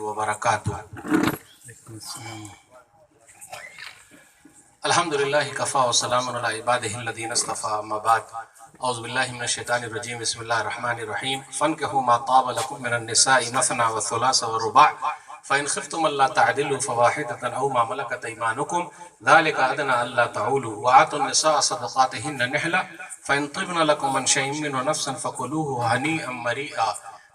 व बरकातुहू। अल्हम्दुलिल्लाहि कफ़ा व सलामुन अला इबादिहिल्लज़ीना इस्तफ़ा, अम्मा बाद। औज़ु बिल्लाहि मिनश शैतानिर रजीम, बिस्मिल्लाहिर रहमानिर रहीम। फ़न्किहू मा ताब लकुम मिनन निसाइ मसना व सुलास व रुबा फ़इन ख़िफ़्तुम अल्ला तअदिलू फ़वाहिदतन औ मा मलकत ऐमानुकुम ज़ालिका अदना अल्ला तऊलू व आतुन निसा सदक़ातिहिन्न निहला फ़इन तिब्न लकुम अन शैइन मिन्हु नफ़्सन फ़कुलूहु हनीअम मरीआ।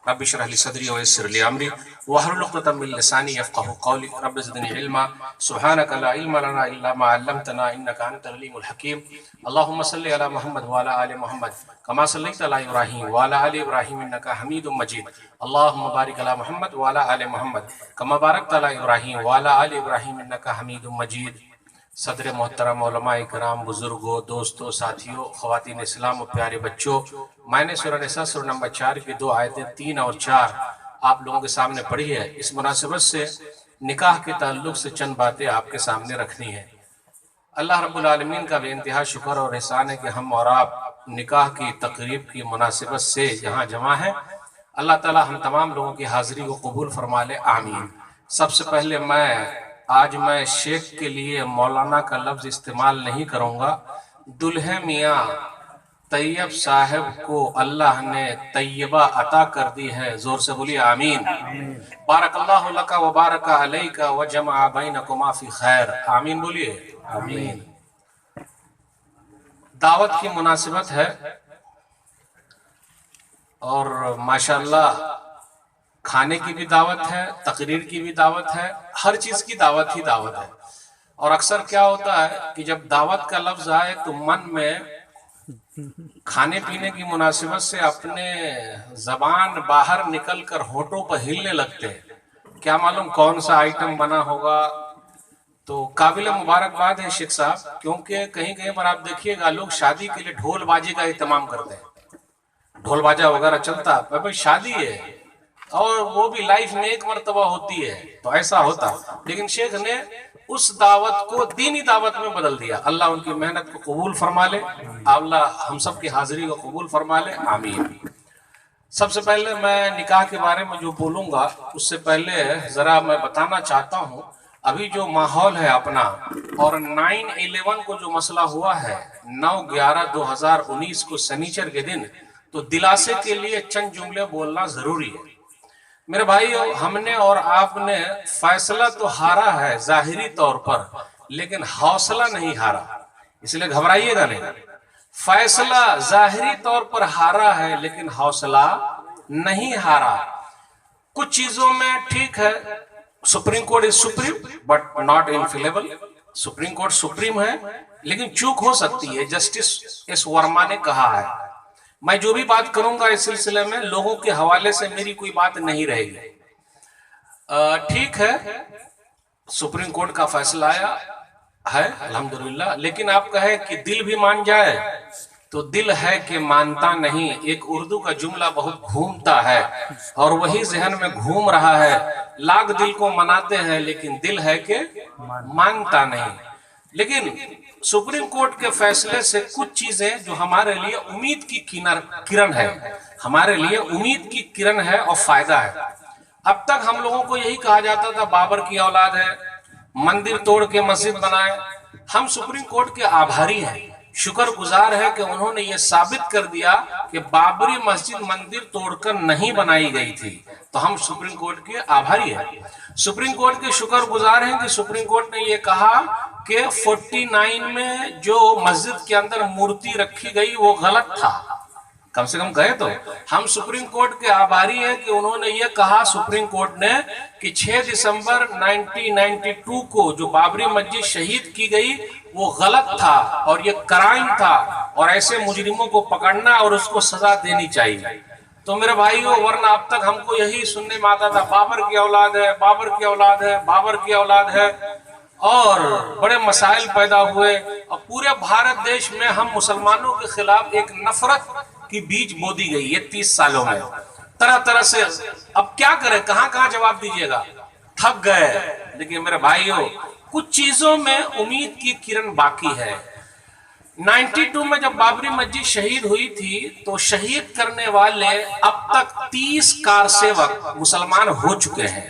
रब्बि इश्रह ली सदरी व यस्सिर ली अमरी वहलुल उक़दतम मिन लिसानी यफ़क़हू क़ौली। रब्बि ज़िदनी इल्मा सुब्हानका ला इल्मा लना इल्ला मा अल्लमतना इन्नका अंतल अलीमुल हकीम। अल्लाहुम्मा सल्लि अला मुहम्मद व अला आलि मुहम्मद कमा सल्लैता अला इब्राहीम व अला आलि इब्राहीम इन्नका हमीदुम मजीद। अल्लाहुम्मा बारिक अला मुहम्मद व अला आलि मुहम्मद कमा बारकता अला इब्राहीम व अला आलि इब्राहीम इन्नका हमीदुम मजीद। सदर मोहतरम, उलमाए किराम, बुजुर्गों, दोस्तों, साथियों, ख़वातीन इस्लाम और प्यारे बच्चों, मैंने सूरह निसा सूरह नंबर 4 की 2 आयतें 3 और 4 आप लोगों के सामने पढ़ी है। इस मुनासिबत से निकाह के ताल्लुक से चंद बातें आपके सामने रखनी है। अल्लाह रब्बुल आलमीन का बेइंतहा शुक्र और एहसान है कि हम और आप निकाह की तकरीब की मुनासिबत से यहाँ जमा हैं। अल्लाह ताला हम तमाम लोगों की हाज़िरी को कबूल फरमा ले, आमीन। सबसे पहले आज मैं शेख के लिए मौलाना का लफ्ज़ इस्तेमाल नहीं करूँगा। दुल्हे मियाँ तैयब साहब को अल्लाह ने तैयबा अता कर दी है, जोर से बोलिए आमीन। बारकल्लाहु लका व बारका अलैका व जमा बैनकुमा फी खैर, आमीन बोलिए आमीन। दावत की मुनासिबत है और माशाअल्लाह खाने की भी दावत है, तकरीर की भी दावत है, हर चीज की दावत ही दावत है। और अक्सर क्या होता है कि जब दावत का लफ्ज आए तो मन में खाने पीने की मुनासिबत से अपने जबान बाहर निकल कर होठों पर हिलने लगते हैं। क्या मालूम कौन सा आइटम बना होगा। तो काबिल मुबारकबाद है शेख साहब, क्योंकि कहीं कहीं पर आप देखिएगा लोग शादी के लिए ढोल बाजे का एहतमाम करते हैं, ढोल बाजा वगैरह चलता है, भाई शादी है और वो भी लाइफ में एक मर्तबा होती है, तो ऐसा होता। लेकिन शेख ने उस दावत को दीनी दावत में बदल दिया। अल्लाह उनकी मेहनत को कबूल फरमा ले, अल्लाह हम सब की हाजिरी को कबूल फरमा ले, आमीन। सबसे पहले मैं निकाह के बारे में जो बोलूंगा उससे पहले जरा मैं बताना चाहता हूँ अभी जो माहौल है अपना, और 9/11 को जो मसला हुआ है 9/11/2019 को शनिचर के दिन, तो दिलासे के लिए चंद जुमले बोलना जरूरी है। मेरे भाई, हमने और आपने फैसला तो हारा है जाहिरी तौर पर, लेकिन हौसला नहीं हारा, इसलिए घबराइएगा नहीं। फैसला जाहिरी तौर पर हारा है लेकिन हौसला नहीं हारा। कुछ चीजों में ठीक है, supreme court is supreme but not infallible. Supreme court supreme है लेकिन चूक हो सकती है, जस्टिस एस वर्मा ने कहा है। मैं जो भी बात करूंगा इस सिलसिले में लोगों के हवाले से मेरी कोई बात नहीं रहेगी। ठीक है, सुप्रीम कोर्ट का फैसला आया है अल्हम्दुलिल्लाह, लेकिन आप कहे कि दिल भी मान जाए तो दिल है कि मानता नहीं। एक उर्दू का जुमला बहुत घूमता है और वही जहन में घूम रहा है। लाख दिल को मनाते हैं लेकिन दिल है कि मानता नहीं। लेकिन सुप्रीम कोर्ट के फैसले से कुछ चीजें जो हमारे लिए उम्मीद की किरण है, हमारे लिए उम्मीद की किरण है और फायदा है। अब तक हम लोगों को यही कहा जाता था बाबर की औलाद है, मंदिर तोड़ के मस्जिद बनाए। हम सुप्रीम कोर्ट के आभारी हैं, शुक्रगुजार है कि उन्होंने ये साबित कर दिया कि बाबरी मस्जिद मंदिर तोड़कर नहीं बनाई गई थी। तो हम सुप्रीम कोर्ट के आभारी हैं, सुप्रीम कोर्ट के शुक्रगुजार हैं कि सुप्रीम कोर्ट ने ये कहा कि 49 में जो मस्जिद के अंदर मूर्ति रखी गई वो गलत था। कम से कम कहे तो हम सुप्रीम कोर्ट के आभारी हैं कि उन्होंने ये कहा सुप्रीम कोर्ट ने कि 6 दिसंबर 1992 को जो बाबरी मस्जिद शहीद की गई वो गलत था और ये क्राइम था और ऐसे मुजरिमों को पकड़ना और उसको सजा देनी चाहिए। तो मेरे भाइयों, वरना अब तक हमको यही सुनने में आता था बाबर की औलाद है, बाबर की औलाद है, बाबर की औलाद है, और बड़े मसाइल पैदा हुए और पूरे भारत देश में हम मुसलमानों के खिलाफ एक नफरत की बीज बो दी गई है 30 सालों में तरह तरह से। अब क्या करें, कहां कहां जवाब दीजिएगा, थक गए। लेकिन मेरे भाइयों, कुछ चीजों में उम्मीद की किरण बाकी है। 92 में जब बाबरी मस्जिद शहीद हुई थी तो शहीद करने वाले अब तक 30 कार सेवक मुसलमान हो चुके हैं।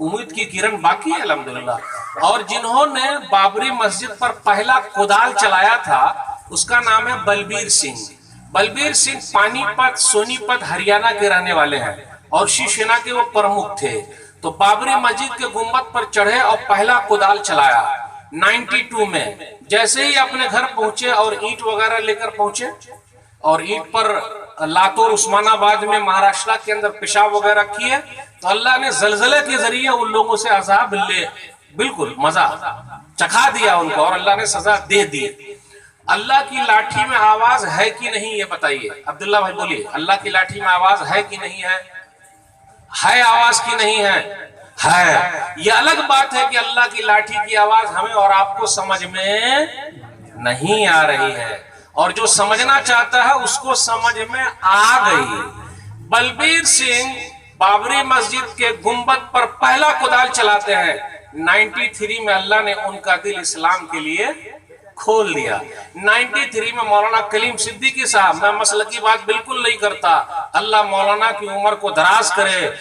उम्मीद की किरण बाकी है अल्हम्दुलिल्लाह। और जिन्होंने बाबरी मस्जिद पर पहला कुदाल चलाया था उसका नाम है बलबीर सिंह। बलबीर सिंह पानीपत सोनीपत हरियाणा के रहने वाले हैं और शिवसेना के वो प्रमुख थे। तो बाबरी मस्जिद के गुंबद पर चढ़े और पहला कुदाल चलाया 92 में। जैसे ही अपने घर पहुंचे और ईंट वगैरह लेकर पहुंचे और ईंट पर लातूर उस्मानाबाद में महाराष्ट्र के अंदर पेशाब वगैरह किए तो अल्लाह ने जलजले के जरिए उन लोगों से अजाब बिल्कुल मजा चखा दिया उनको और अल्लाह ने सजा दे दी। अल्लाह की लाठी में आवाज है कि नहीं ये बताइए अब्दुल्ला भाई, बोलिए अल्लाह की लाठी में आवाज है कि नहीं है? है आवाज की नहीं है? है। ये अलग बात है कि अल्लाह की लाठी की आवाज हमें और आपको समझ में नहीं आ रही है और जो समझना चाहता है उसको समझ में आ गई। बलबीर सिंह बाबरी मस्जिद के गुंबद पर पहला कुदाल चलाते हैं 93 में। अल्लाह ने उनका दिल इस्लाम के लिए खोल दिया। 93 में मौलाना कलीम सिद्दीकी साहब, मैं मसल की बात बिल्कुल नहीं करता, अल्लाह मौलाना की उम्र को दराज करे,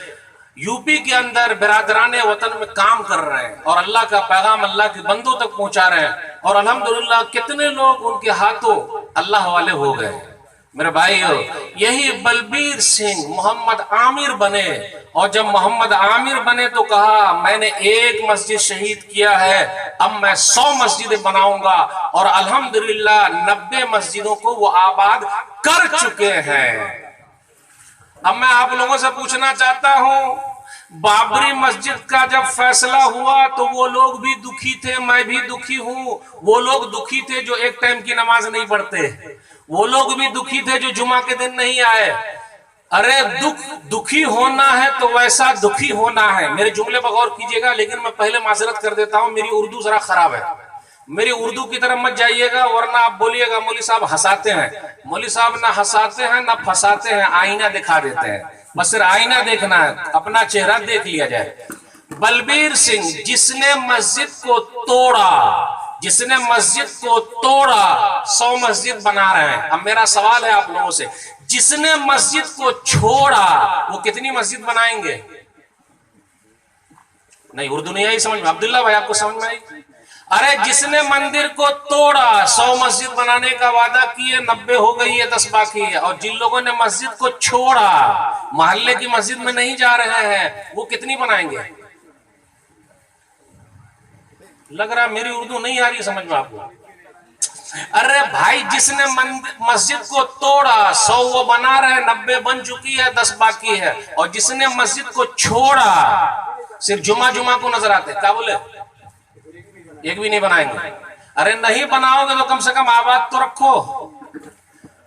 यूपी के अंदर बिरादराने वतन में काम कर रहे हैं और अल्लाह का पैगाम अल्लाह के बंदों तक पहुंचा रहे हैं और अल्हम्दुलिल्लाह कितने लोग उनके हाथों अल्लाह वाले हो गए। मेरे भाइयों, यही बलबीर सिंह मोहम्मद आमिर बने और जब मोहम्मद आमिर बने तो कहा मैंने एक मस्जिद शहीद किया है, अब मैं 100 मस्जिदें बनाऊंगा और अल्हम्दुलिल्लाह 90 मस्जिदों को वो आबाद कर चुके हैं। अब मैं आप लोगों से पूछना चाहता हूं, बाबरी मस्जिद का जब फैसला हुआ तो वो लोग भी दुखी थे, मैं भी दुखी हूं। वो लोग दुखी थे जो एक टाइम की नमाज नहीं पढ़ते, वो लोग भी दुखी थे जो जुमा के दिन नहीं आए। अरे दुखी होना है तो वैसा दुखी होना है। मेरे जुमले पर गौर कीजिएगा, लेकिन मैं पहले माजरत कर देता हूं, मेरी उर्दू जरा खराब है, मेरी उर्दू की तरफ मत जाइएगा वरना आप बोलिएगा मौली साहब हंसाते हैं। मौली साहब ना हंसाते हैं ना फंसाते हैं, आईना दिखा देते हैं, बस सिर्फ आईना देखना है, अपना चेहरा देख लिया जाए। बलबीर सिंह जिसने मस्जिद को तोड़ा, जिसने मस्जिद को तोड़ा 100 मस्जिद बना रहे हैं। अब मेरा सवाल है आप लोगों से, जिसने मस्जिद को छोड़ा वो कितनी मस्जिद बनाएंगे? नहीं, उर्दू नहीं आई समझ में? अब्दुल्ला भाई आपको समझ में आई? अरे जिसने मंदिर को तोड़ा 100 मस्जिद बनाने का वादा किए, 90 हो गई है, 10 बाकी है। और जिन लोगों ने मस्जिद को छोड़ा, मोहल्ले की मस्जिद में नहीं जा रहे हैं, वो कितनी बनाएंगे? लग रहा मेरी उर्दू नहीं आ रही समझ में आपको। अरे भाई जिसने मस्जिद को तोड़ा 100 वो बना रहे, 90 बन चुकी है, 10 बाकी है। और जिसने मस्जिद को छोड़ा, सिर्फ जुमा को नजर आते, क्या बोले? एक भी नहीं बनाएंगे। अरे नहीं बनाओगे तो कम से कम आबाद तो रखो।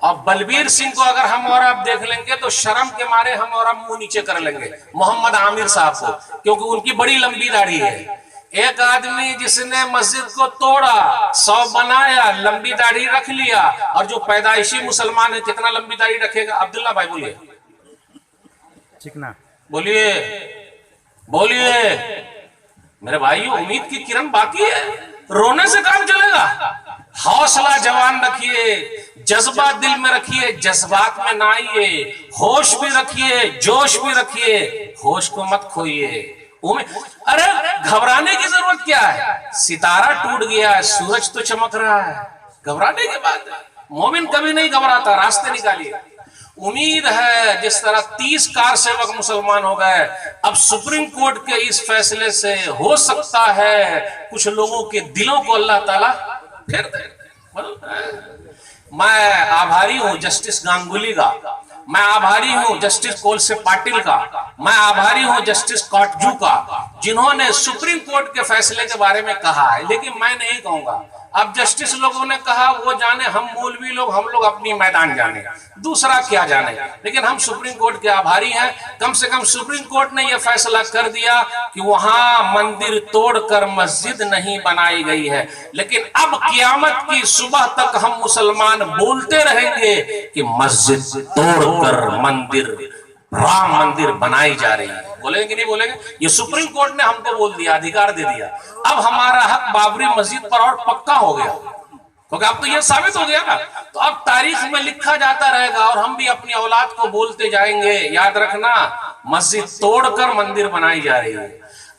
अब बलबीर सिंह को अगर हम और आप देख लेंगे तो शर्म के मारे हम और आप मुंह नीचे कर लेंगे मोहम्मद आमिर साहब को, क्योंकि उनकी बड़ी लंबी दाढ़ी है। एक आदमी जिसने मस्जिद को तोड़ा 100 बनाया, लंबी दाढ़ी रख लिया, और जो पैदाइशी मुसलमान है कितना लंबी दाढ़ी रखेगा? अब्दुल्ला भाई बोलिए, चिकना बोलिए, बोलिए मेरे भाइयों, उम्मीद की किरण बाकी है, रोने से काम चलेगा। हौसला जवान रखिए, जज्बा दिल में रखिए, जज्बात में ना आइए, होश भी रखिए, जोश भी रखिए, होश को मत खोइए। अरे घबराने की जरूरत क्या है? सितारा टूट गया है, सूरज तो चमक रहा है, घबराने की बात है? मोमिन कभी नहीं घबराता, रास्ते निकालिए। उम्मीद है जिस तरह 30 कार सेवक मुसलमान हो गए, अब सुप्रीम कोर्ट के इस फैसले से हो सकता है कुछ लोगों के दिलों को अल्लाह ताला फेर दे। मैं आभारी हूं जस्टिस गांगुली का, मैं आभारी हूं जस्टिस कोलसे पाटिल का, मैं आभारी हूं जस्टिस कॉटजू का, जिन्होंने सुप्रीम कोर्ट के फैसले के बारे में कहा है। लेकिन मैं नहीं कहूंगा, अब जस्टिस लोगों ने कहा वो जाने, हम मौलवी लोग, हम लोग अपनी मैदान जाने, दूसरा क्या जाने। लेकिन हम सुप्रीम कोर्ट के आभारी हैं, कम से कम सुप्रीम कोर्ट ने यह फैसला कर दिया कि वहां मंदिर तोड़कर मस्जिद नहीं बनाई गई है। लेकिन अब क़यामत की सुबह तक हम मुसलमान बोलते रहेंगे कि मस्जिद तोड़कर मंदिर, राम मंदिर बनाई जा रही है। बोलेंगे कि नहीं बोलेंगे? ये सुप्रीम कोर्ट ने हमको बोल दिया, अधिकार दे दिया। अब हमारा हक बाबरी मस्जिद पर और पक्का हो गया, क्योंकि अब तो ये साबित हो गया ना। तो अब तारीख में लिखा जाता रहेगा और हम भी अपनी औलाद को बोलते जाएंगे, याद रखना मस्जिद तोड़कर मंदिर बनाई जा रही है।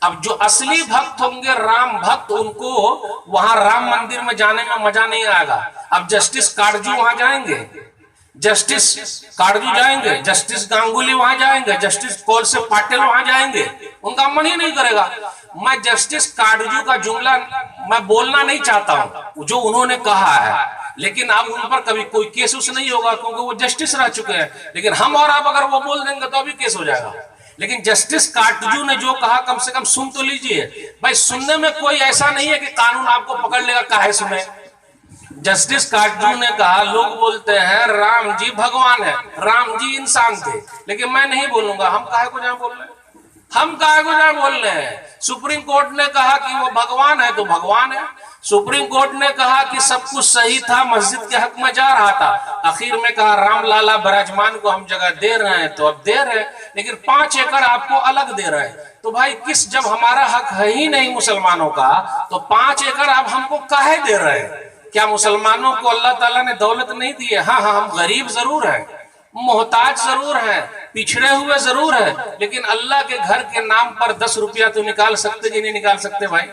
अब जो असली भक्त होंगे राम भक्त, उनको वहां राम मंदिर में जाने में मजा नहीं आएगा। अब जस्टिस काटजू वहां जाएंगे, जस्टिस काटजू जाएंगे, जस्टिस गांगुली वहां जाएंगे, जस्टिस कौल से पाटिल वहां जाएंगे, उनका मन ही नहीं करेगा। मैं जस्टिस काटजू का जुमला मैं बोलना नहीं चाहता हूं जो उन्होंने कहा है, लेकिन अब उन पर कभी कोई केस उस नहीं होगा क्योंकि वो जस्टिस रह चुके हैं। लेकिन हम और आप अगर वो बोल देंगे तो अभी केस हो जाएगा। लेकिन जस्टिस काटजू ने जो कहा कम से कम सुन तो लीजिए भाई। सुनने में कोई ऐसा नहीं है कि कानून आपको पकड़ लेगा, काहे सुने। जस्टिस काटजू ने कहा, लोग बोलते हैं राम जी भगवान है, राम जी इंसान थे, लेकिन मैं नहीं बोलूंगा। हम काहे को जहां बोल रहे हैं, हम काहे को जहां बोल रहे हैं। सुप्रीम कोर्ट ने कहा कि वो भगवान है तो भगवान है। सुप्रीम कोर्ट ने कहा कि सब कुछ सही था, मस्जिद के हक में जा रहा था, आखिर में कहा राम लाला विराजमान को हम जगह दे रहे हैं तो अब दे रहे हैं, लेकिन 5 एकड़ आपको अलग दे रहे हैं। तो भाई किस, जब हमारा हक है ही नहीं मुसलमानों का, तो 5 एकड़ आप हमको काहे दे रहे हैं। क्या मुसलमानों को अल्लाह ताला ने दौलत नहीं दी है? हाँ, हम गरीब जरूर हैं, मोहताज जरूर हैं, पिछड़े हुए जरूर है, लेकिन अल्लाह के घर के नाम पर 10 रुपया तो निकाल सकते कि नहीं निकाल सकते भाई।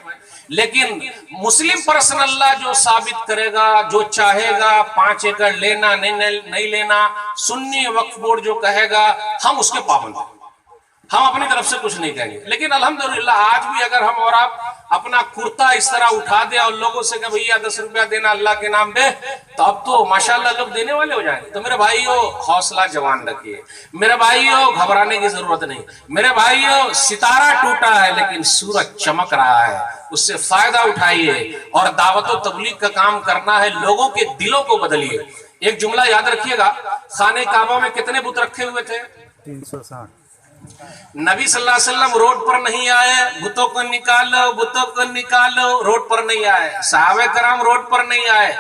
लेकिन मुस्लिम पर्सन अल्लाह जो साबित करेगा, जो चाहेगा 5 एकड़ लेना नहीं लेना, सुन्नी वक्फ बोर्ड जो कहेगा हम उसके पाबंद हैं, हम अपनी तरफ से कुछ नहीं कहेंगे। लेकिन अल्हम्दुलिल्लाह आज भी अगर हम और आप अपना कुर्ता इस तरह उठा दे और लोगों से कहे भैया 10 रुपया देना अल्लाह के नाम पे, तो अब तो माशाल्लाह लोग देने वाले हो जाएंगे। तो मेरे भाइयों हौसला जवान रखिए, मेरे भाइयों घबराने की जरूरत नहीं। मेरे भाइयों सितारा टूटा है लेकिन सूरज चमक रहा है, उससे फायदा उठाइए और दावत व तबलीग का काम करना है, लोगों के दिलों को बदलिए। एक जुमला याद रखिएगा, खाने काबा में कितने बुत रखे हुए थे? 360। नबी सल्लल्लाहु अलैहि वसल्लम रोड पर नहीं आए, बुतों को निकालो, बुतों को निकालो, रोड पर नहीं आए। सहाबे कराम रोड पर नहीं आए,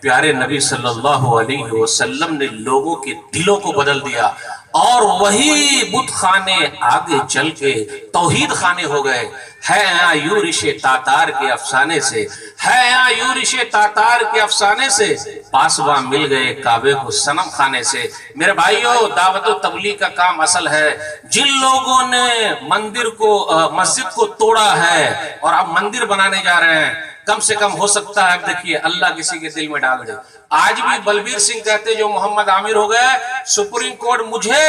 प्यारे नबी सल्लल्लाहु अलैहि वसल्लम ने लोगों के दिलों को बदल दिया और वही बुत खाने आगे चल के तौहीद खाने हो गए। है आयूरिशे तातार के अफसाने से, है आयूरिशे तातार के अफसाने से पासवा मिल गए काबे को सनम खाने से। मेरे भाइयों दावत व तबलीग का काम असल है। जिन लोगों ने मस्जिद को तोड़ा है और अब मंदिर बनाने जा रहे हैं, कम से कम हो सकता है अब देखिए अल्लाह किसी के दिल में डाल दे। आज भी बलबीर सिंह कहते जो मोहम्मद आमिर हो गए, सुप्रीम कोर्ट मुझे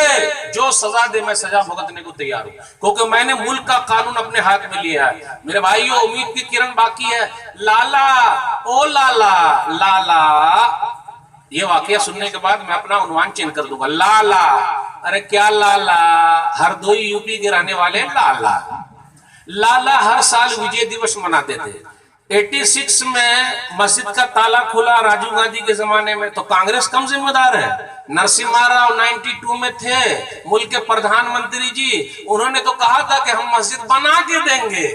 जो सजा दे मैं सजा भुगतने को तैयार हूं, क्योंकि मैंने मुल्क का कानून अपने हाथ में लिया है। मेरे भाइयों उम्मीद की किरण बाकी है। लाला ओ लाला लाला, ये वाकया सुनने के बाद मैं अपना उन्वान चेंज कर दूंगा। लाला, अरे क्या लाला, हरदोई यूपी के रहने वाले लाला। लाला हर साल विजय दिवस मनाते थे। 86 में मस्जिद का ताला खुला राजीव गांधी के जमाने में, तो कांग्रेस कम जिम्मेदार है। नरसिम्हा राव 92 में थे, मुल्क के प्रधानमंत्री जी, उन्होंने तो कहा था कि हम मस्जिद बना के देंगे।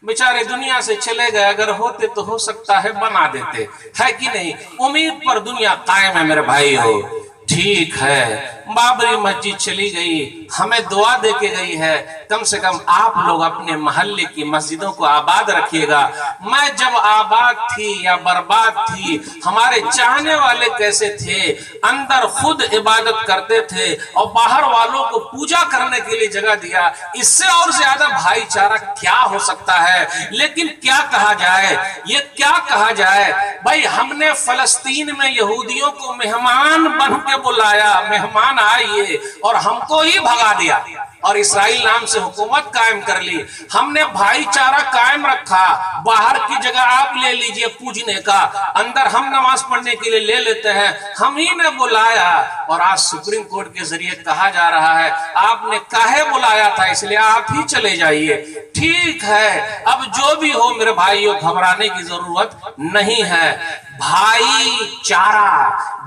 बेचारे दुनिया से चले गए, अगर होते तो हो सकता है बना देते, है कि नहीं। उम्मीद पर दुनिया कायम है मेरे भाई हो। ठीक है, बाबरी मस्जिद चली गई, हमें दुआ दे के गई है, कम से कम आप लोग अपने मोहल्ले की मस्जिदों को आबाद रखिएगा। मैं जब आबाद थी या बर्बाद थी, हमारे चाहने वाले कैसे थे, अंदर खुद इबादत करते थे और बाहर वालों को पूजा करने के लिए जगह दिया। इससे और ज्यादा भाईचारा क्या हो सकता है। लेकिन क्या कहा जाए, ये क्या कहा जाए भाई, हमने फलस्तीन में यहूदियों को मेहमान बन के बुलाया, मेहमान आइए, और हमको ही भगा दिया और इस्राइल नाम से हुकूमत कायम कर ली। हमने भाईचारा कायम रखा, बाहर की जगह आप ले लीजिए पूजने का, अंदर हम नमाज पढ़ने के लिए ले लेते हैं, हम ही ने बुलाया। और आज सुप्रीम कोर्ट के जरिए कहा जा रहा है आपने काहे बुलाया था, इसलिए आप ही चले जाइए। ठीक है, अब जो भी हो मेरे भाइयों घबराने की जरूरत नहीं है।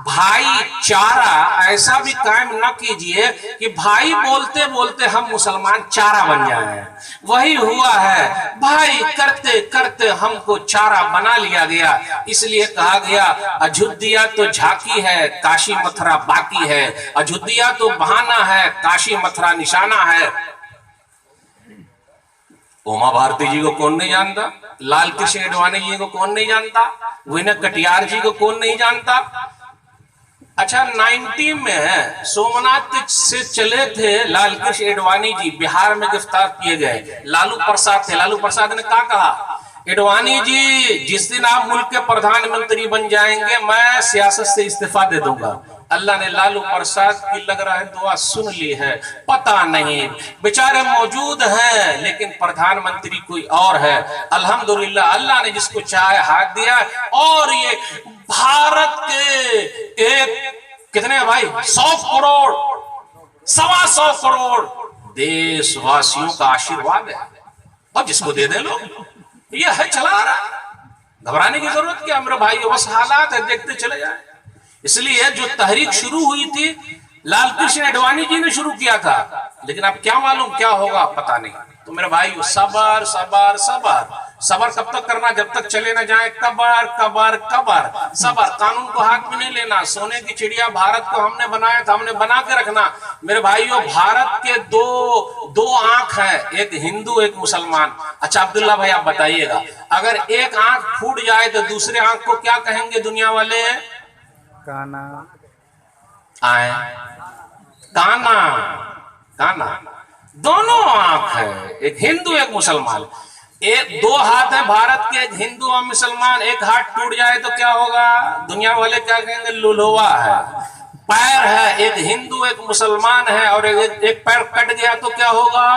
भाईचारा ऐसा भी कायम न कीजिए कि भाई बोलते बोलते हम मुसलमान चारा बन जाए। वही हुआ है, भाई करते करते हमको चारा बना लिया गया। इसलिए कहा गया अयोध्या तो झांकी है, काशी मथुरा बाकी है। अयोध्या तो बहाना है, काशी मथुरा निशाना है। उमा भारती जी को कौन नहीं जानता, लाल कृष्ण आडवाणी जी को कौन नहीं जानता, विनय कटियार जी को कौन नहीं जानता। अच्छा 90 में सोमनाथ से चले थे लाल कृष्ण एडवाणी जी, बिहार में गिरफ्तार किए गए। लालू प्रसाद थे, लालू प्रसाद ने क्या कहा, एडवाणी जी जिस दिन आप मुल्क के प्रधानमंत्री बन जाएंगे मैं सियासत से इस्तीफा दे दूंगा। अल्लाह ने लालू प्रसाद की लग रहा है दुआ सुन ली है, पता नहीं बेचारे मौजूद हैं लेकिन प्रधानमंत्री कोई और है। अल्हम्दुलिल्लाह अल्लाह ने जिसको चाहे हाथ दिया। और ये भारत के एक कितने भाई 100 करोड़ 125 करोड़ देशवासियों का आशीर्वाद है, अब जिसको दे दे लो, ये है चला रहा, घबराने की जरूरत क्या मेरे भाई, बस हालात है देखते चले जाए। इसलिए जो तहरीक शुरू हुई थी लाल कृष्ण एडवाणी जी ने शुरू किया था, लेकिन अब क्या मालूम क्या होगा पता नहीं। तो मेरे भाई सबर सबर सबर सबर कब तक करना, जब तक चले ना जाए कबर कबर कबर। सबर, कानून को हाथ में नहीं लेना। सोने की चिड़िया भारत को हमने बनाया था, हमने बना के रखना। मेरे भाइयों भारत के दो आंख है, एक हिंदू एक मुसलमान। अच्छा अब्दुल्ला भाई आप बताइएगा, अगर एक आंख फूट जाए तो दूसरे आंख को क्या कहेंगे दुनिया वाले, काना आए काना काना। दोनों आंख है, एक हिंदू एक मुसलमान। एक दो हाथ है भारत के, एक हिंदू और मुसलमान, एक हाथ टूट जाए तो क्या होगा, दुनिया वाले क्या कहेंगे, लुलुआ है। पैर है, एक हिंदू एक मुसलमान है, और एक पैर कट गया तो क्या होगा,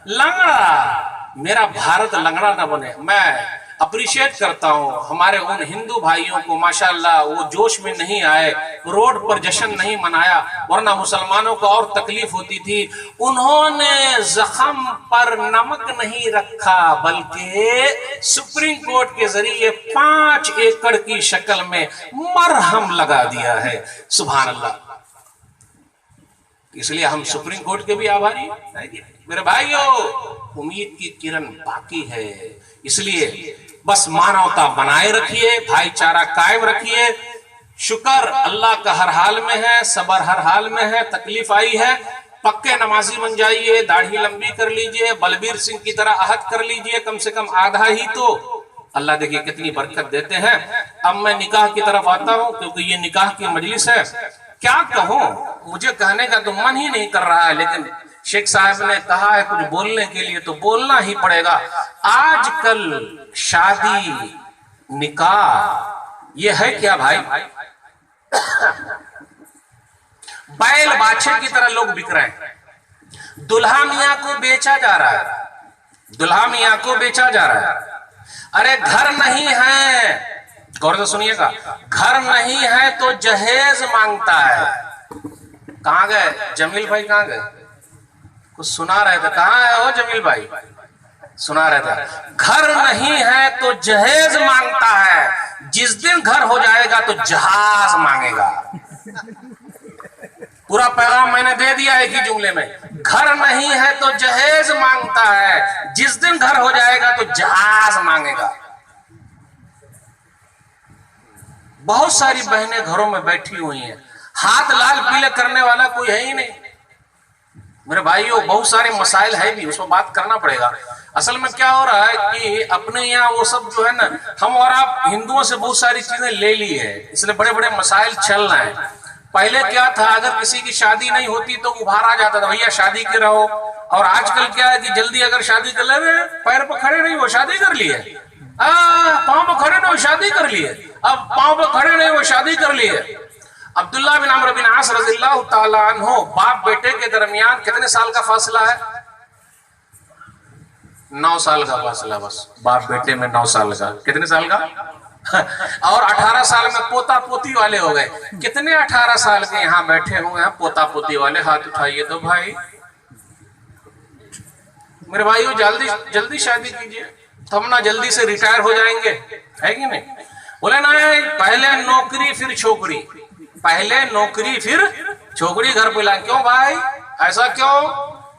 लंगड़ा। मेरा भारत लंगड़ा ना बने। मैं अप्रिशिएट करता हूं हमारे उन हिंदू भाइयों को, माशाल्लाह वो जोश में नहीं आए, रोड पर जश्न नहीं मनाया, वरना मुसलमानों को और तकलीफ होती थी। उन्होंने जख्म पर नमक नहीं रखा, बल्कि सुप्रीम कोर्ट के जरिए 5 एकड़ की शक्ल में मरहम लगा दिया है। सुभान अल्लाह। इसलिए हम सुप्रीम कोर्ट के भी आभारी हैं। मेरे भाइयों उम्मीद की किरण बाकी है, इसलिए बस मानवता बनाए रखिए, भाईचारा कायम रखिए। शुक्र अल्लाह का हर हाल में है, सबर हर हाल में है। तकलीफ आई है, पक्के नमाजी बन जाइए, दाढ़ी लंबी कर लीजिए, बलबीर सिंह की तरह अहद कर लीजिए, कम से कम आधा ही तो। अल्लाह देखिए कितनी बरकत देते हैं। अब मैं निकाह की तरफ आता हूं, क्योंकि ये निकाह की मजलिस है। क्या कहूं, मुझे कहने का तो मन ही नहीं कर रहा है, लेकिन शेख साहब ने कहा है कुछ बोलने के लिए तो बोलना ही पड़ेगा। आजकल शादी निकाह ये है क्या भाई, बैल बाछे की तरह लोग बिक रहे हैं। दुल्हा मियां को बेचा जा रहा है, दुल्हा मियां को बेचा जा रहा है। अरे घर नहीं है, गौर से सुनिएगा, घर नहीं है तो जहेज मांगता है। कहां गए जमील भाई, कहां गए, कुछ सुना रहे थे, कहां है वो जमील भाई, सुना रहे थे। घर नहीं है तो जहेज मांगता है, जिस दिन घर हो जाएगा तो जहाज मांगेगा। पूरा पैगाम मैंने दे दिया एक ही जुमले में, घर नहीं है तो जहेज मांगता है, जिस दिन घर हो जाएगा तो जहाज मांगेगा। बहुत सारी बहनें घरों में बैठी हुई हैं, हाथ लाल पीले करने वाला कोई है ही नहीं। मेरे भाइयों बहुत सारे मसाइल है भी, उसमें बात करना पड़ेगा। असल में क्या हो रहा है कि अपने यहाँ वो सब जो है ना, हम और आप हिंदुओं से बहुत सारी चीजें ले ली है, इसलिए बड़े बड़े मसाइल चल रहे हैं। पहले क्या था, अगर किसी की शादी नहीं होती तो उभार आ जाता था, भैया शादी के रहो। और आजकल क्या है कि जल्दी अगर शादी कर ले, पैर पर खड़े नहीं वो शादी कर लिए, पांव पर खड़े नहीं वो शादी कर लिए, अब पांव पर खड़े नहीं वो शादी कर लिए। अब्दुल्ला बिन अम्र बिन आस रज़ियल्लाहु ताला अन्हु, बाप बेटे के दरमियान कितने साल का फासला है, 9 साल का फासला, बस बाप बेटे में 9 साल का, कितने साल का और 18 साल में पोता पोती वाले हो गए। कितने 18 साल के यहाँ बैठे हुए हैं पोता पोती वाले, हाथ उठाइए तो भाई। मेरे भाइयों जल्दी जल्दी शादी कीजिए, तो हम ना जल्दी से रिटायर हो जाएंगे, है कि नहीं। बोले ना पहले नौकरी फिर छोकरी, पहले नौकरी फिर छोकरी घर पे ला। क्यों भाई ऐसा क्यों,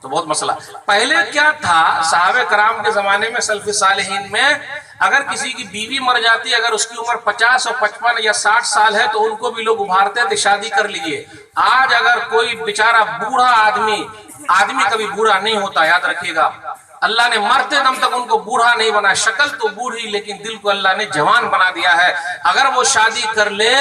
तो बहुत मसला। पहले क्या था, साहबे कराम के जमाने में सल्फ़े सालिहीन में अगर किसी की बीवी मर जाती, अगर उसकी उम्र 50 और 55 या 60 साल है तो उनको भी लोग उभारते थे शादी कर लीजिए। आज अगर कोई बेचारा बूढ़ा आदमी कभी बूढ़ा नहीं होता, याद रखिएगा, अल्लाह ने मरते दम तक उनको बूढ़ा नहीं बना, शक्ल तो बूढ़ी लेकिन दिल को अल्लाह ने जवान बना दिया है। अगर वो शादी कर ले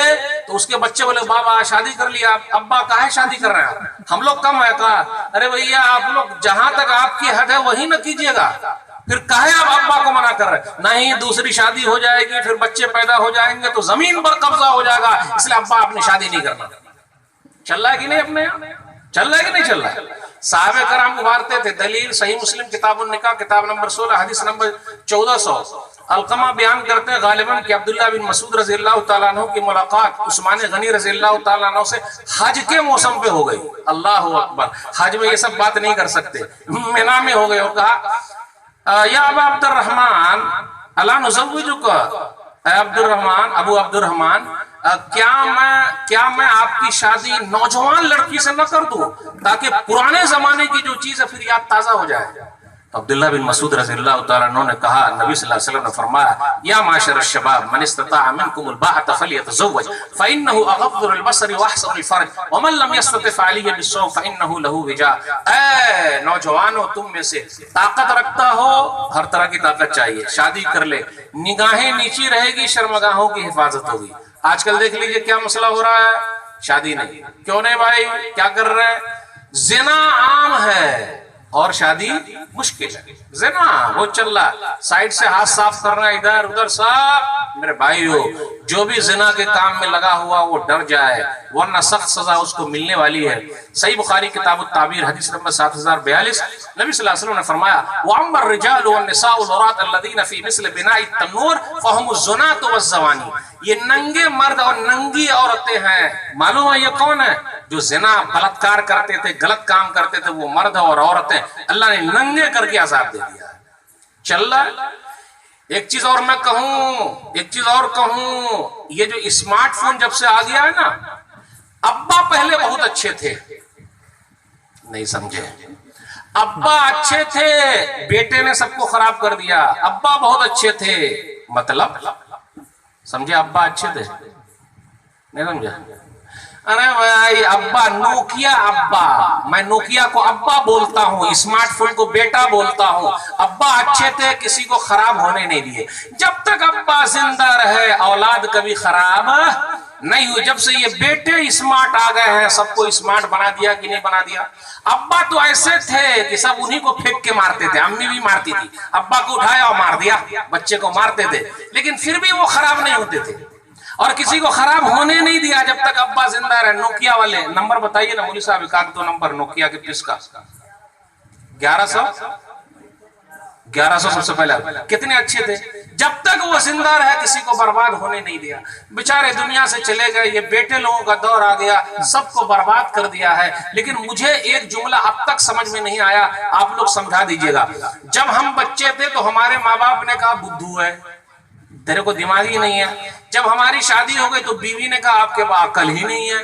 तो उसके बच्चे बोले बाबा शादी कर लिया, अब्बा काहे शादी कर रहे हैं, हम लोग कम है का? अरे भैया आप लोग जहां तक आपकी हद है वही ना कीजिएगा, फिर काहे आप अब्बा को मना कर रहे? नहीं दूसरी शादी हो जाएगी, फिर बच्चे पैदा हो जाएंगे तो जमीन पर कब्जा हो जाएगा, इसलिए अब्बा आपने शादी नहीं करना। चल रहा है कि नहीं? अपने चल रहा है कि नहीं चल रहा है? साहबे कराम उभारते थे। दलील सही मुस्लिम किताबुन निकाह किताब नंबर 16 हदीस नंबर 1400। अलकमा बयान करते हैं गालिबन कि अब्दुल्ला बिन मसूद रज़ी अल्लाह तआला अन्हु की मुलाकात उस्मान गनी रज़ी अल्लाह तआला अन्हु से हज के मौसम पे हो गई। अल्लाह अकबर, हज में ये सब बात नहीं कर सकते, मिना में हो गए और कहा या अबा अब्दुर्रहमान अला नुज़व्विजुका, अब्दुर्रहमान अबू अब्दुर्रहमान क्या मैं आपकी शादी नौजवान लड़की से न कर दूं ताकि पुराने जमाने की जो चीज है फिर याद ताजा हो जाए? तो अब्दुल्ला बिन मसूद रज़ियल्लाहु ताला अन्हु ने कहा, नबी सल्लल्लाहु अलैहि वसल्लम ने फरमाया या माशर शबाब मन इस्तताअ मिनकुमुल बाअत फलियतज़व्वज फइन्नहु अग़द्दु लिलबसरि व अहसनु लिलफर्ज व मन लम यस्तति फअलैहि बिस्सौम फइन्नहु लहू विजा। ऐ नौजवानों, तुम में से ताकत रखता हो, हर तरह की ताकत चाहिए, शादी कर ले, निगाहें नीची रहेगी, शर्मगाहों की हिफाजत होगी। आजकल देख लीजिए क्या मसला हो रहा है, शादी नहीं। क्यों नहीं भाई, क्या कर रहे हैं? जिना आम है और शादी मुश्किल है। जिना वो चल रहा, साइड से हाथ साफ करना, इधर उधर सब। मेरे भाइयों, जो भी जिना के काम में लगा हुआ वो डर जाए, वरना सख्त सजा उसको मिलने वाली है। सही बुखारी किताब ताबीर हदीस नंबर 7042 नबी सल्लल्लाहु अलैहि वसल्लम ने फरमाया वअम्मर रिजालु वन निसाउ लौरात अल्लदीना फी मिस्ल बिनाई तन्नूर फहुमुज़ ज़ुनातु वज़्ज़वानी। ये नंगे मर्द और नंगी औरतें हैं। मालूम है ये कौन है? जो जिना बलात्कार करते थे, गलत काम करते थे, वो मर्द और औरतें अल्लाह ने नंगे करके आजाद दे दिया। चल रहा। एक चीज और मैं कहूं, ये जो स्मार्टफोन जब से आ गया है ना, अब्बा पहले बहुत अच्छे थे, नहीं समझे? अब्बा अच्छे थे, बेटे ने सबको खराब कर दिया। अब्बा बहुत अच्छे थे, मतलब समझे? अब्बा अच्छे थे, नहीं समझा? अरे भाई अब्बा, नोकिया अब्बा, मैं नोकिया को अब्बा बोलता हूँ, स्मार्टफोन को बेटा बोलता हूँ। अब्बा अच्छे थे, किसी को खराब होने नहीं दिए। जब तक अब्बा जिंदा रहे औलाद कभी खराब नहीं हुई। जब से ये बेटे स्मार्ट आ गए हैं, सबको स्मार्ट बना दिया कि नहीं बना दिया? अब्बा तो ऐसे थे कि सब उन्हीं को फेंक के मारते थे, अम्मी भी मारती थी, अब्बा को उठाया और मार दिया, बच्चे को मारते थे, लेकिन फिर भी वो खराब नहीं होते थे और किसी को खराब होने नहीं दिया जब तक अब्बा जिंदा रहे। नोकिया वाले नंबर बताइए ना मौलवी साहब, एक दो नंबर नोकिया के पिस का 1100 सबसे पहले कितने अच्छे थे। जब तक वो जिंदा रहे किसी को बर्बाद होने नहीं दिया। बेचारे दुनिया से चले गए, ये बेटे लोगों का दौर आ गया, सबको बर्बाद कर दिया है। लेकिन मुझे एक जुमला अब तक समझ में नहीं आया, आप लोग समझा दीजिएगा। जब हम बच्चे थे तो हमारे माँ बाप ने कहा बुद्धू है, तेरे को दिमाग ही नहीं है। जब हमारी शादी हो गई तो बीवी ने कहा आपके पास अकल ही नहीं है।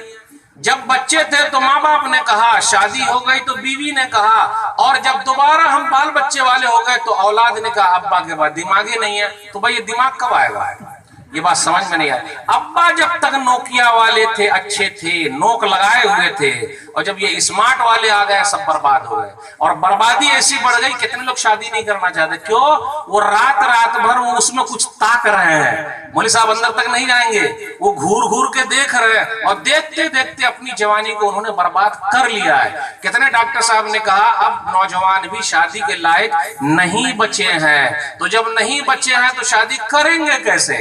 जब बच्चे थे तो माँ बाप ने कहा, शादी हो गई तो बीवी ने कहा, और जब दोबारा हम बाल बच्चे वाले हो गए तो औलाद ने कहा अब्बा के पास दिमाग ही नहीं है। तो भाई ये दिमाग कब आएगा? ये बात समझ में नहीं आई। अब्बा जब तक नोकिया वाले थे, अच्छे थे, नोक लगाए हुए थे, और जब ये स्मार्ट वाले आ गए सब बर्बाद हो गए। और बर्बादी ऐसी बढ़ गई, कितने लोग शादी नहीं करना चाहते। क्यों? वो रात भर वो उसमें कुछ ताक रहे हैं। मौलवी साहब अंदर तक नहीं जाएंगे, वो घूर घूर के देख रहे हैं, और देखते देखते अपनी जवानी को उन्होंने बर्बाद कर लिया है। कितने डॉक्टर साहब ने कहा अब नौजवान भी शादी के लायक नहीं बचे हैं। तो जब नहीं बचे हैं तो शादी करेंगे कैसे?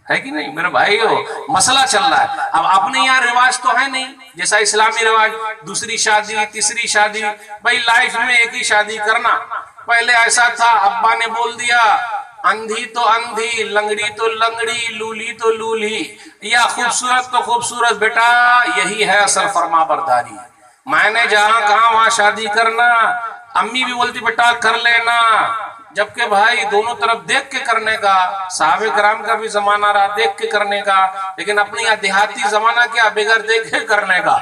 है कि नहीं मेरे भाइयों? मसला चल रहा है। अब अपने यहाँ रिवाज तो है नहीं जैसा इस्लामी रिवाज, दूसरी शादी, तीसरी शादी। भाई लाइफ में एक ही शादी करना। पहले ऐसा था, अब्बा ने बोल दिया अंधी तो अंधी, लंगड़ी तो लंगड़ी, लूली तो लूली, या खूबसूरत तो खूबसूरत, बेटा यही है असल फरमाबरदारी। मैंने जहां कहा वहां शादी करना। अम्मी भी बोलती बेटा कर लेना, जबकि भाई दोनों तरफ देख के करने का। साहबे कराम का भी जमाना रहा देख के करने का, लेकिन अपने यहाँ देहाती जमाना क्या, बगैर देखे करने का।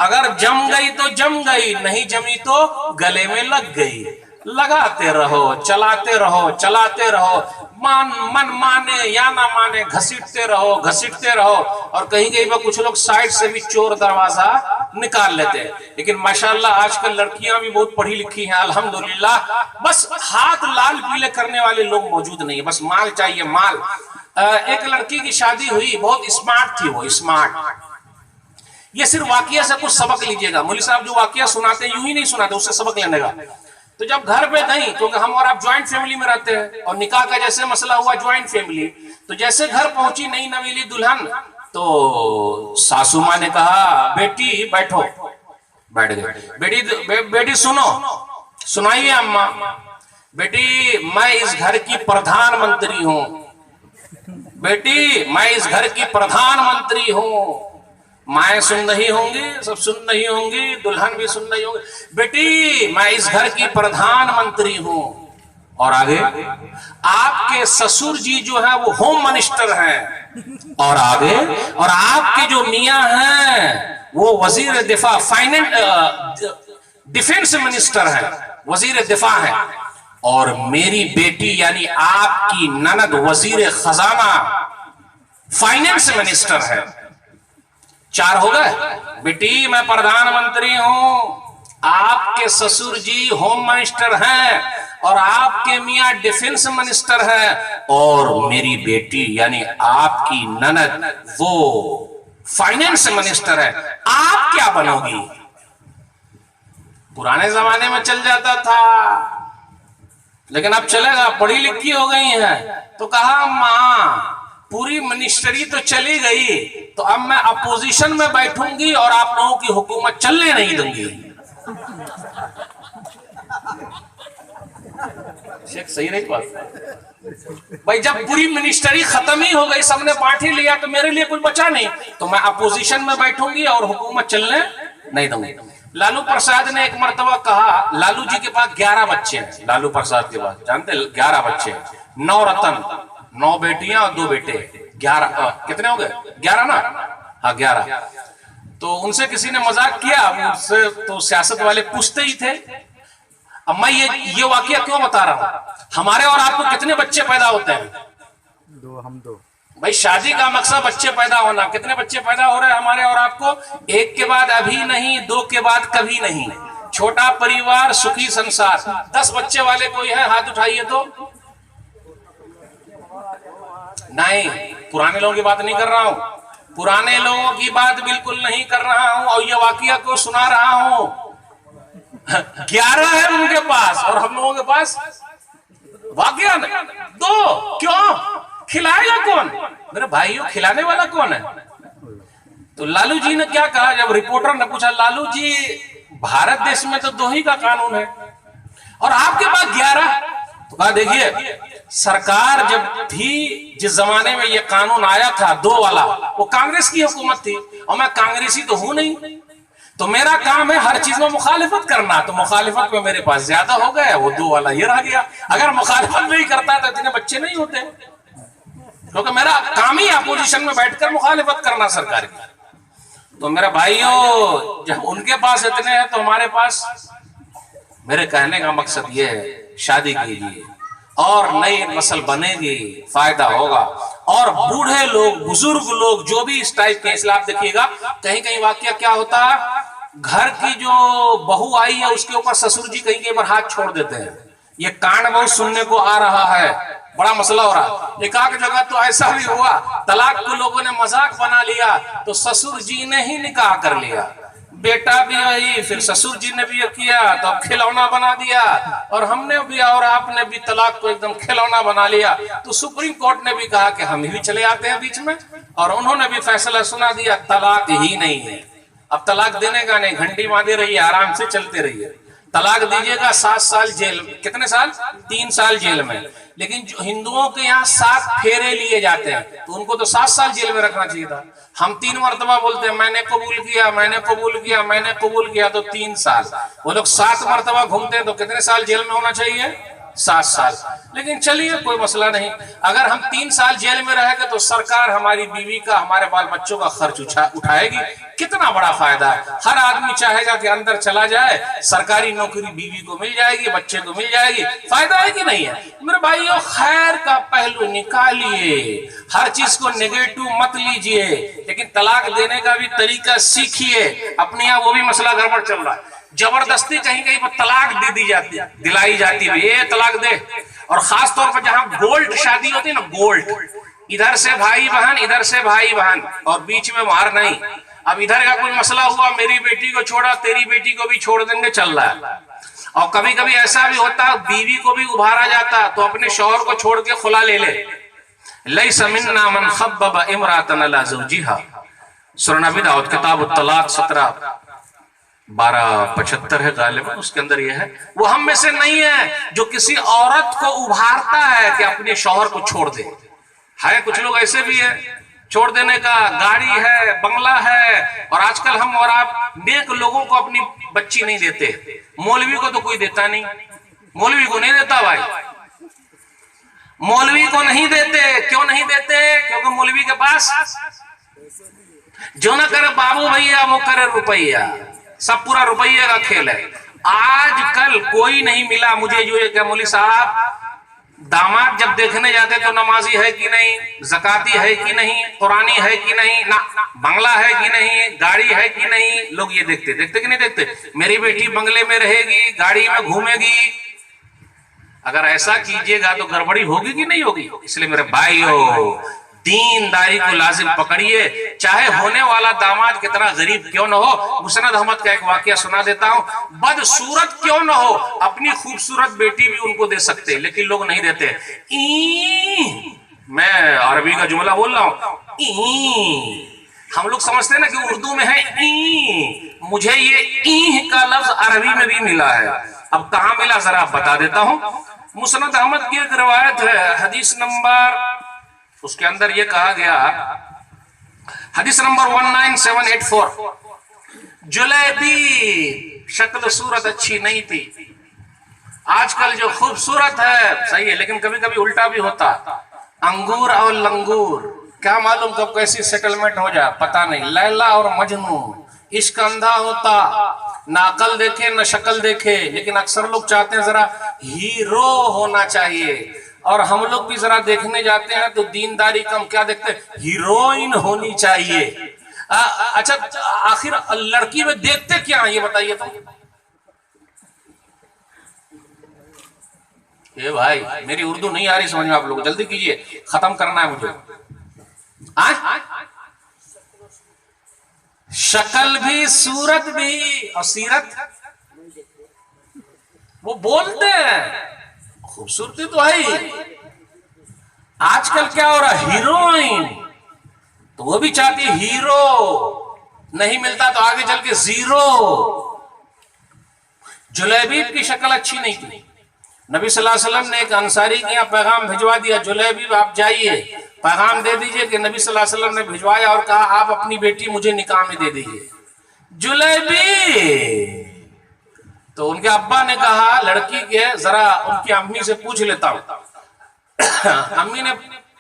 अगर जम गई तो जम गई, नहीं जमी तो गले में लग गई। लगाते रहो, चलाते रहो, चलाते रहो, मन माने या ना माने घसीटते रहो, घसीटते रहो। और कहीं कहीं पर कुछ लोग साइड से भी चोर दरवाजा निकाल लेते हैं। लेकिन माशाल्लाह आजकल लड़कियां भी बहुत पढ़ी लिखी हैं अल्हम्दुलिल्लाह। बस हाथ लाल पीले करने वाले लोग मौजूद नहीं है, बस माल चाहिए, माल। एक लड़की की शादी हुई, बहुत स्मार्ट थी वो, स्मार्ट। ये सिर्फ वाकया से कुछ सबक लीजिएगा। मौलवी साहब जो वाकया सुनाते हैं यूं ही नहीं सुनाते, उससे सबक लेने का। तो जब घर पे गई, क्योंकि हम और आप ज्वाइंट फैमिली में रहते हैं और निकाह का जैसे मसला हुआ ज्वाइंट फैमिली, तो जैसे घर पहुंची नई नवेली दुल्हन, तो सासू माँ ने कहा बेटी बैठो। बैठ गए। बेटी सुनो, सुनाइए अम्मा। बेटी मैं इस घर की प्रधानमंत्री हूं। बेटी मैं इस घर की प्रधानमंत्री हूं। माएँ सुन रही होंगी, सब सुन रही होंगी, दुल्हन भी सुन रही होंगी। बेटी मैं इस घर की प्रधानमंत्री हूं। और आगे, आपके ससुर जी जो है वो होम मिनिस्टर हैं। और आगे, और आपके जो मियां हैं वो वजीर दिफा, डिफेंस मिनिस्टर हैं, वजीर दिफा हैं। और मेरी बेटी यानी आपकी ननद वजीर खजाना, फाइनेंस मिनिस्टर है। 4 हो गए। बेटी मैं प्रधानमंत्री हूं, आपके ससुर जी होम मिनिस्टर हैं और आपके मियां डिफेंस मिनिस्टर हैं, और मेरी बेटी यानी आपकी ननद वो फाइनेंस मिनिस्टर है। आप क्या बनोगी? पुराने जमाने में चल जाता था, लेकिन अब चलेगा, पढ़ी लिखी हो गई है। तो कहा मां पूरी मिनिस्ट्री तो चली गई, तो अब मैं अपोजिशन में बैठूंगी और आप लोगों की हुकूमत चलने नहीं दूंगी। शेख सही नहीं बात भाई? जब पूरी मिनिस्ट्री खत्म ही हो गई, सबने बांट ही लिया, तो मेरे लिए कुछ बचा नहीं, तो मैं अपोजिशन में बैठूंगी और हुकूमत चलने नहीं दूंगी। लालू प्रसाद ने एक मर्तबा कहा, लालू जी के पास 11 बच्चे हैं। लालू प्रसाद के पास जानते 11 बच्चे, 9 रतन, 9 बेटियां और 2 बेटे, 11 कितने हो गए? 11 ना? हाँ 11। तो उनसे किसी ने मजाक किया, मुझसे तो सियासत वाले पूछते ही थे। अब मैं ये वाकया क्यों बता रहा हूं? हमारे और आपको कितने बच्चे पैदा होते हैं? 2, हम 2। भाई शादी का मकसद बच्चे पैदा होना। कितने बच्चे पैदा हो रहे हैं हमारे और आपको? 1 के बाद अभी नहीं, 2 के बाद कभी नहीं। छोटा परिवार सुखी संसार। 10 बच्चे वाले कोई है? हाथ उठाइए तो। नहीं, पुराने लोगों की बात नहीं कर रहा हूं, पुराने लोगों की बात बिल्कुल नहीं कर रहा हूं, और ये वाकया को सुना रहा हूं। 11 है उनके पास और हम लोगों के पास वाकया 2। क्यों? खिलाएगा कौन? मेरे भाइयों खिलाने वाला कौन है? तो लालू जी ने क्या कहा, जब रिपोर्टर ने पूछा, लालू जी भारत देश में तो 2 ही का कानून है और आपके पास 11। तो कहा देखिए, सरकार जब भी, जिस जमाने में ये कानून आया था 2 वाला, वो कांग्रेस की हुकूमत थी और मैं कांग्रेसी तो हूं नहीं, तो मेरा काम है हर चीज में मुखालिफत करना। तो मुखालिफत में मेरे पास ज्यादा हो गया, वो 2 वाला ये रह गया। अगर मुखालिफत नहीं करता तो इतने बच्चे नहीं होते, क्योंकि मेरा काम ही अपोजिशन में बैठकर मुखालिफत करना सरकार की। तो मेरे भाइयों, जब उनके पास इतने हैं तो हमारे पास, मेरे कहने का मकसद ये है, शादी कीजिए और नई नस्ल बनेगी, फायदा होगा। और बूढ़े लोग, बुजुर्ग लोग जो भी इस टाइप के, इसलिए आप देखिएगा कहीं कहीं वाकया क्या होता है, घर की जो बहू आई है उसके ऊपर ससुर जी कहीं कहीं पर हाथ छोड़ देते हैं। ये कांड बहुत सुनने को आ रहा है, बड़ा मसला हो रहा है। एक आध जगह तो ऐसा भी हुआ, तलाक को लोगों ने मजाक बना लिया, तो ससुर जी ने ही निकाह कर लिया। बेटा भी आई, फिर ससुर जी ने भी ये किया, तो अब खिलौना बना दिया, और हमने भी और आपने भी तलाक को एकदम खिलौना बना लिया। तो सुप्रीम कोर्ट ने भी कहा कि हम ही चले आते हैं बीच में, और उन्होंने भी फैसला सुना दिया, तलाक ही नहीं है। अब तलाक देने का नहीं, घंटी बांधे रहिए, आराम से चलते रहिए। तलाक दीजिएगा 7 साल जेल में। कितने साल? 3 साल जेल में। लेकिन जो हिंदुओं के यहाँ 7 फेरे लिए जाते हैं, तो उनको तो 7 साल जेल में रखना चाहिए था। हम 3 मरतबा बोलते हैं, मैंने कबूल किया, मैंने कबूल किया, मैंने कबूल किया, तो 3 साल। वो लोग 7 मरतबा घूमते हैं, तो कितने साल जेल में होना चाहिए? 7 साल। लेकिन चलिए कोई मसला नहीं, अगर हम 3 साल जेल में रहेंगे तो सरकार हमारी बीवी का, हमारे बाल बच्चों का खर्च उठाएगी। कितना बड़ा फायदा है। हर आदमी चाहेगा कि अंदर चला जाए, सरकारी नौकरी बीवी को मिल जाएगी, बच्चे को मिल जाएगी। फायदा है कि नहीं है मेरे भाइयों? खैर का पहलू निकालिए, हर चीज को नेगेटिव मत लीजिए, लेकिन तलाक देने का भी तरीका सीखिए। अपने यहाँ वो भी मसला गड़बड़ चल रहा है, जबरदस्ती कहीं कहीं पर तलाक दे दी जाती, दिलाई जाती है, ये तलाक दे। और खास तौर पर जहां गोल्ड शादी होती है ना, गोल्ड, इधर से भाई बहन, इधर से भाई बहन, और बीच में मार नहीं। अब इधर का कोई मसला हुआ, मेरी बेटी को छोड़ा, तेरी बेटी को भी छोड़ देंगे, चल रहा है। और कभी कभी ऐसा भी होता है, बीवी को भी उभारा जाता तो अपने शौहर को छोड़ के खुला ले ले। लैसा मिन्ना मन खब्बब इमरातन अला ज़ौजिहा, सूरह नबी दाऊद किताब तलाक 17:12-75 है गालिबा, उसके अंदर यह है। वो हम में से नहीं है जो किसी औरत को उभारता है कि अपने शौहर को छोड़ दे। है कुछ लोग ऐसे भी है, छोड़ देने का गाड़ी है, बंगला है, और आजकल हम और आप नेक लोगों को अपनी बच्ची नहीं देते। मौलवी को तो कोई देता नहीं, मौलवी को नहीं देता भाई, मौलवी को नहीं देते। क्यों नहीं देते? क्योंकि मौलवी के पास जो ना करे बाबू भैया वो करे रुपया, सब पूरा रुपये का खेल है। आजकल कोई नहीं मिला मुझे जो ये क्या मौलवी साहब दामाद जब देखने जाते तो नमाजी है कि नहीं, ज़काती है कि नहीं, कुरानी है कि नहीं, ना बंगला है कि नहीं, गाड़ी है कि नहीं, लोग ये देखते देखते कि नहीं देखते। मेरी बेटी बंगले में रहेगी, गाड़ी में घूमेगी। अगर ऐसा कीजिएगा तो गड़बड़ी होगी कि नहीं होगी? इसलिए मेरे भाइयों, दीनदारी को लाजिम पकड़िए, चाहे होने वाला दामाद कितना गरीब क्यों न हो। मुसनद अहमद का एक वाकया सुना देता हूं। बदसूरत क्यों न हो, अपनी खूबसूरत बेटी भी उनको दे सकते, लेकिन लोग नहीं देते। मैं अरबी का जुमला बोल रहा हूं। हम लोग समझते हैं ना कि उर्दू में है मुझे ये का लफ्ज अरबी में भी मिला है। अब कहां मिला जरा आप बता देता हूं। मुसनद अहमद की एक रिवायत है, हदीस नंबर, उसके अंदर यह कहा गया, हदीस नंबर 19784, जुलैबी शक्ल सूरत अच्छी नहीं थी। आजकल जो खूबसूरत है सही है, लेकिन कभी कभी उल्टा भी होता। अंगूर और लंगूर, क्या मालूम कब कैसी सेटलमेंट हो जाए, पता नहीं। लैला और मजनू, इश्क अंधा होता, ना अकल देखे न शक्ल देखे, लेकिन अक्सर लोग चाहते हैं जरा हीरो होना चाहिए। और हम लोग भी जरा देखने जाते हैं तो दीनदारी कम क्या देखते हैं, हीरोइन होनी चाहिए। अच्छा, आखिर लड़की में देखते क्या ये बताइए तो। ये भाई मेरी उर्दू नहीं आ रही समझ में आप लोग, जल्दी कीजिए, खत्म करना है मुझे। शक्ल भी, सूरत भी, और सीरत वो बोलते हैं, खूबसूरती तो है। आजकल क्या हो रहा है, हीरोइन, तो वो भी चाहती है हीरो, नहीं मिलता तो आगे चल के जीरो। जुलैबीब की शक्ल अच्छी नहीं थी। नबी सल्लल्लाहु अलैहि वसल्लम ने एक अंसारी के यहाँ पैगाम भिजवा दिया, जुलैबीब आप जाइए पैगाम दे दीजिए कि नबी सल्लल्लाहु अलैहि वसल्लम ने भिजवाया और कहा आप अपनी बेटी मुझे निकाह में दे दीजिए। जुलैबीब, तो उनके अब्बा ने कहा लड़की के जरा उनकी अम्मी से पूछ लेता हूं। अम्मी ने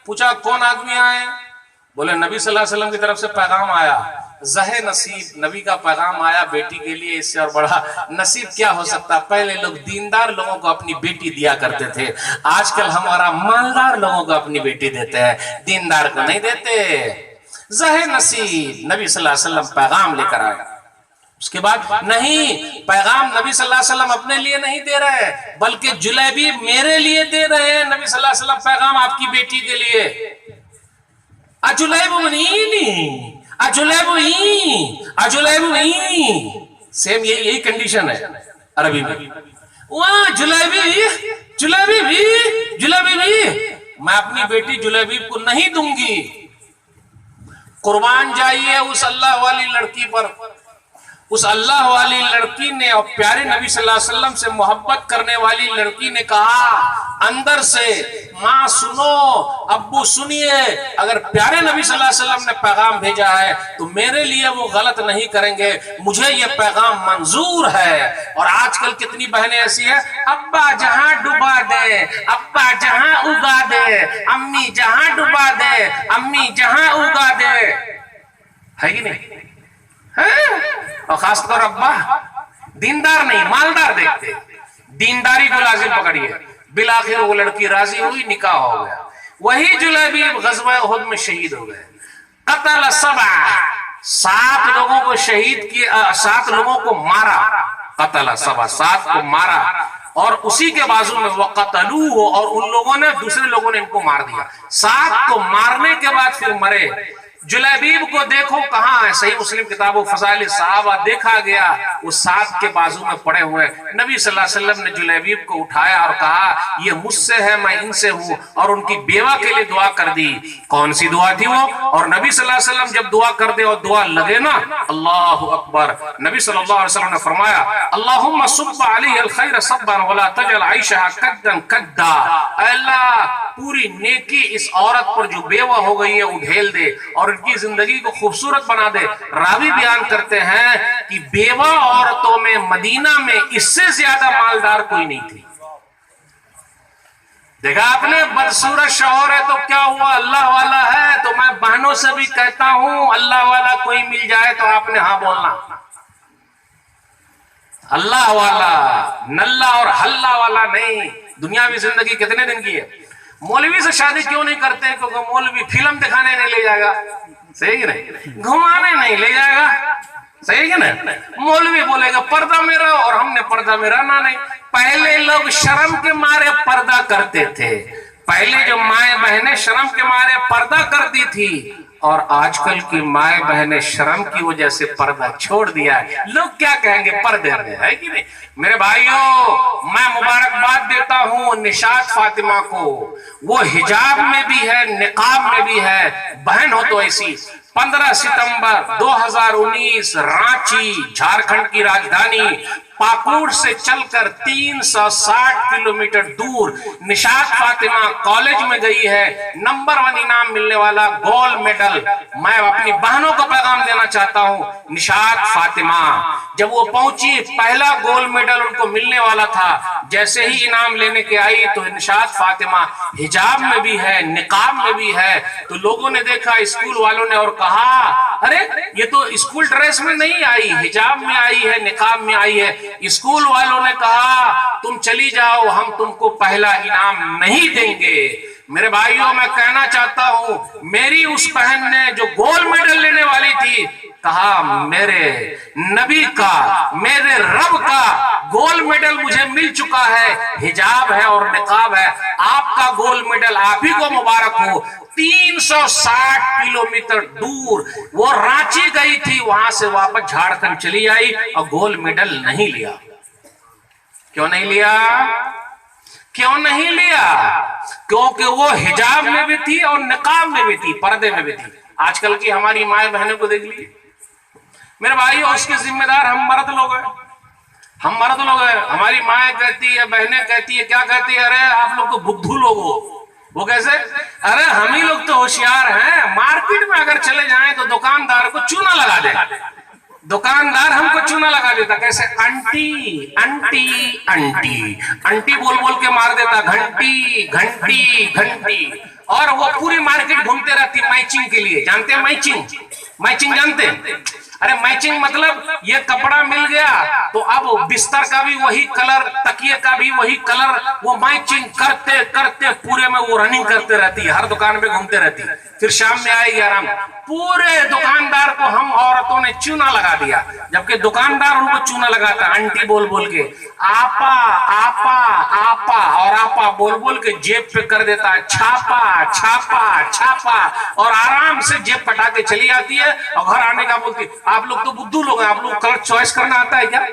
पूछा कौन आदमी आए? बोले नबी सल्लल्लाहु अलैहि वसल्लम की तरफ से पैगाम आया, ज़हे नसीब, नबी का पैगाम आया बेटी के लिए, इससे और बड़ा नसीब क्या हो सकता। पहले लोग दीनदार लोगों को अपनी बेटी दिया करते थे, आजकल हमारा मालदार लोगों को अपनी बेटी देते हैं, दीनदार को नहीं देते। ज़हे नसीब, नबी सल्लल्लाहु अलैहि वसल्लम पैगाम लेकर आए। उसके बाद नहीं, पैगाम नबी सल्लल्लाहु अलैहि वसल्लम अपने लिए नहीं दे रहे, बल्कि जुलैबीब मेरे लिए दे रहे हैं। नबी सल्लल्लाहु अलैहि वसल्लम पैगाम आपकी बेटी के लिए। सेम यही कंडीशन है अरबी में। वाह जुलैबी, जुलैबी भी, जुलैबी भी, मैं अपनी बेटी जुलैबीब को नहीं दूंगी। कुर्बान जाइए उस अल्लाह वाली लड़की पर। उस अल्लाह वाली लड़की ने और प्यारे नबी सल्लल्लाहु अलैहि वसल्लम से मोहब्बत करने वाली लड़की ने कहा अंदर से माँ सुनो, अब्बू सुनिए, अगर प्यारे नबी सल्लल्लाहु अलैहि वसल्लम ने पैगाम भेजा है तो मेरे लिए वो गलत नहीं करेंगे, मुझे ये पैगाम मंजूर है। और आजकल कितनी बहनें ऐसी है, अब्बा जहां डुबा दे, अब्बा जहां उगा दे, अम्मी जहां डुबा दे, अम्मी जहां उगा दे, है कि नहीं है? और खासतौर अब्बा दीनदार नहीं मालदार देखते, दीनदारी को लाजिम पकड़िए। बिलाखिर वो लड़की राजी हुई, निकाह हो गया। वही जुलैबीब गज़वा उहुद में शहीद हो गए। कतल सबा, 7 लोगों को शहीद किया, 7 लोगों को मारा। कतल सबा, 7 को मारा, और उसी के बाजू में वो कतलू हो, और उन लोगों ने, दूसरे लोगों ने इनको मार दिया। 7 को मारने के बाद फिर मरे। जुलैबीब को देखो कहाँ है, सही मुस्लिम किताबों फज़ाइल सहाबा देखा गया, वो 7 के बाजू में पड़े हुए। नबी सल्लल्लाहु अलैहि वसल्लम ने जुलैबीब को उठाया और कहा ये मुझसे है, मैं इनसे हूँ, और उनकी बेवा के लिए दुआ कर दी। कौन सी दुआ थी वो? और नबी सल्लल्लाहु अलैहि वसल्लम जब दुआ कर दे और दुआ लगे ना, अल्लाहु अकबर, नबी सल्लल्लाहु अलैहि वसल्लम ने फरमाया अल्लाहुम्मा सुब्ब अलैहि अल खैर सब्बन वला तजल आइशहा कद्दन कद्दा, अल्लाह पूरी नेकी इस औरत पर जो बेवा हो गई है उधेल दे और उनकी जिंदगी को खूबसूरत बना दे। रावी बयान करते हैं कि बेवा औरतों में मदीना में इससे ज्यादा मालदार कोई नहीं थी। देखा आपने, बदसूरत शौहर है तो क्या हुआ, अल्लाह वाला है, तो मैं बहनों से भी कहता हूं अल्लाह वाला कोई मिल जाए तो आपने हाँ बोलना। अल्लाह वाला, नल्ला और हल्ला वाला नहीं। दुनियावी जिंदगी कितने दिन की है? मौलवी से शादी क्यों नहीं करते? क्योंकि मौलवी फिल्म दिखाने नहीं ले जाएगा, सही कि नहीं, घुमाने नहीं ले जाएगा, सही कि नहीं। मौलवी बोलेगा पर्दा मेरा, और हमने पर्दा मेरा ना नहीं। पहले लोग शर्म के मारे पर्दा करते थे, पहले जो माए बहनें शर्म के मारे पर्दा करती थी, और आजकल की माए बहनें शर्म की वजह से पर्दा छोड़ दिया है। लोग क्या कहेंगे पर्दे में, है कि नहीं। मेरे भाइयों, मैं मुबारकबाद देता हूं निशात फातिमा को, वो हिजाब में भी है, निकाब में भी है, बहन हो तो ऐसी। 15 सितंबर 2019 रांची, झारखंड की राजधानी, पाकुड़ से चलकर 360 किलोमीटर दूर निशात फातिमा कॉलेज में गई है। नंबर 1 इनाम मिलने वाला गोल्ड मेडल। मैं अपनी बहनों को पैगाम देना चाहता हूं, निशात फातिमा जब वो पहुंची, पहला गोल्ड मेडल उनको मिलने वाला था। जैसे ही इनाम लेने के आई तो निशात फातिमा हिजाब में भी है, निकाब में भी है। तो लोगों ने देखा, स्कूल वालों ने, और कहा अरे ये तो स्कूल ड्रेस में नहीं आई, हिजाब में आई है, निकाब में आई है। स्कूल वालों ने कहा तुम चली जाओ, हम तुमको पहला इनाम नहीं देंगे। मेरे भाइयों, मैं कहना चाहता हूं, मेरी उस बहन ने जो गोल्ड मेडल लेने वाली थी, कहा मेरे नबी का, मेरे रब का गोल्ड मेडल मुझे मिल चुका है, हिजाब है और निकाब है। आपका गोल्ड मेडल आप ही को मुबारक हो। 360 किलोमीटर दूर वो रांची गई थी, वहां से वापस झारखंड चली आई और गोल्ड मेडल नहीं लिया। क्यों नहीं लिया? क्यों नहीं लिया? क्योंकि वो हिजाब में भी थी और निकाब में भी थी, पर्दे में भी थी। आजकल की हमारी माए बहनों को देख लीजिए मेरे भाइयों, उसके जिम्मेदार हम मर्द लोग हैं, हम मर्द लोग हैं। हमारी माए कहती है, बहनें कहती है, क्या कहती है, अरे आप लोग तो बुद्धू लोग हो। वो कैसे? अरे हम ही लोग तो होशियार हैं, मार्केट में अगर चले जाएं तो दुकानदार को चूना लगा दे, दुकानदार हमको चूना लगा देता। कैसे? आंटी आंटी आंटी आंटी बोल बोल के मार देता, घंटी घंटी घंटी। और वो पूरी मार्केट घूमते रहती मैचिंग के लिए। जानते हैं मैचिंग? मैचिंग जानते हैं? अरे मैचिंग मतलब ये कपड़ा मिल गया तो अब बिस्तर का भी वही कलर, तकिए का भी वही कलर, वो मैचिंग करते करते पूरे में वो रनिंग करते रहती है, हर दुकान पे घूमते रहती है। फिर शाम में आएगी आराम। पूरे दुकानदार को हम औरतों ने चूना लगा दिया, जबकि दुकानदार उनको चूना लगाता आंटी बोल बोल के, आपा आपा आपा, और आपा बोल बोल के जेब पे कर देता है छापा छापा छापा, और आराम से जेब पटा के चली आती है। और घर आने का बोलती आप लोग तो बुद्धू लोग हैं, आप लोग कलर चॉइस करना आता है क्या?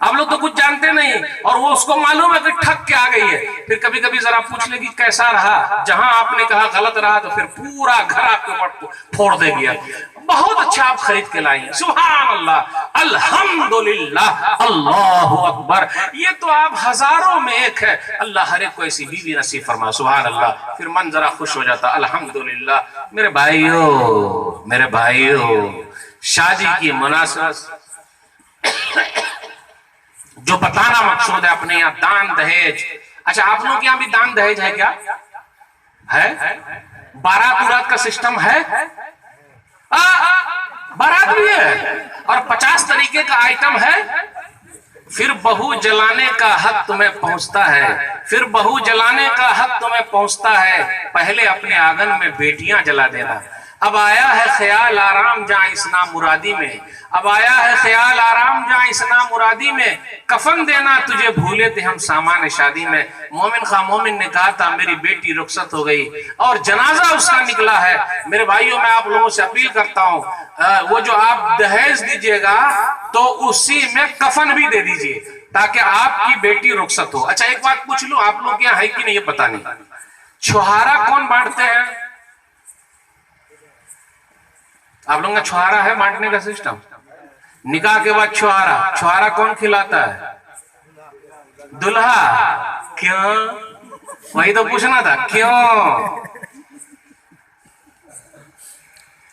आप लोग तो कुछ जानते नहीं। और वो उसको मालूम है कि ठग के आ गई है। फिर कभी कभी जरा पूछ लेगी कैसा रहा, जहां आपने कहा गलत रहा तो फिर पूरा घर आपके ऊपर फोड़ देगी। बहुत अच्छा आप खरीद के लाई हैं, सुभान अल्लाह, अल्हम्दुलिल्लाह, अल्लाहु अकबर। ये तो आप हजारों में एक है। अल्लाह हर एक को ऐसी बीवी नसीब फरमा, सुभान अल्लाह। फिर मन जरा खुश हो जाता, अल्हम्दुलिल्लाह। मेरे भाइयों, शादी की मुनासबत जो बताना मकसूद है अपने यहाँ, दान दहेज। अच्छा, आप लोग के यहाँ भी दान दहेज है क्या? है? बारात उरात का सिस्टम है? बारात भी है और 50 तरीके का आइटम है। फिर बहू जलाने का हक तुम्हें पहुंचता है, फिर बहू जलाने का हक तुम्हें पहुंचता है। पहले अपने आंगन में बेटियां जला देना। अब आया है ख्याल आराम जहां इस्ना मुरादी में, अब आया है ख्याल आराम जहां इस्ना मुरादी में। कफन देना तुझे भूले थे हम सामान शादी में। मोमिन खा मोमिन ने कहा था मेरी बेटी रुखसत हो गई और जनाजा उसका निकला है। मेरे भाइयों, मैं आप लोगों से अपील करता हूं, वो जो आप दहेज दीजिएगा तो उसी में कफन भी दे दीजिए ताकि आपकी बेटी रुखसत हो। अच्छा, एक बात पूछ लूं, आप लोग क्या है कि नहीं ये पता नहीं, छुहारा कौन बांटते हैं? आप लोगों का छुहारा है बांटने का सिस्टम? निकाह के बाद छुहारा कौन खिलाता है? दुल्हा। क्यों? वही तो पूछना था, क्यों?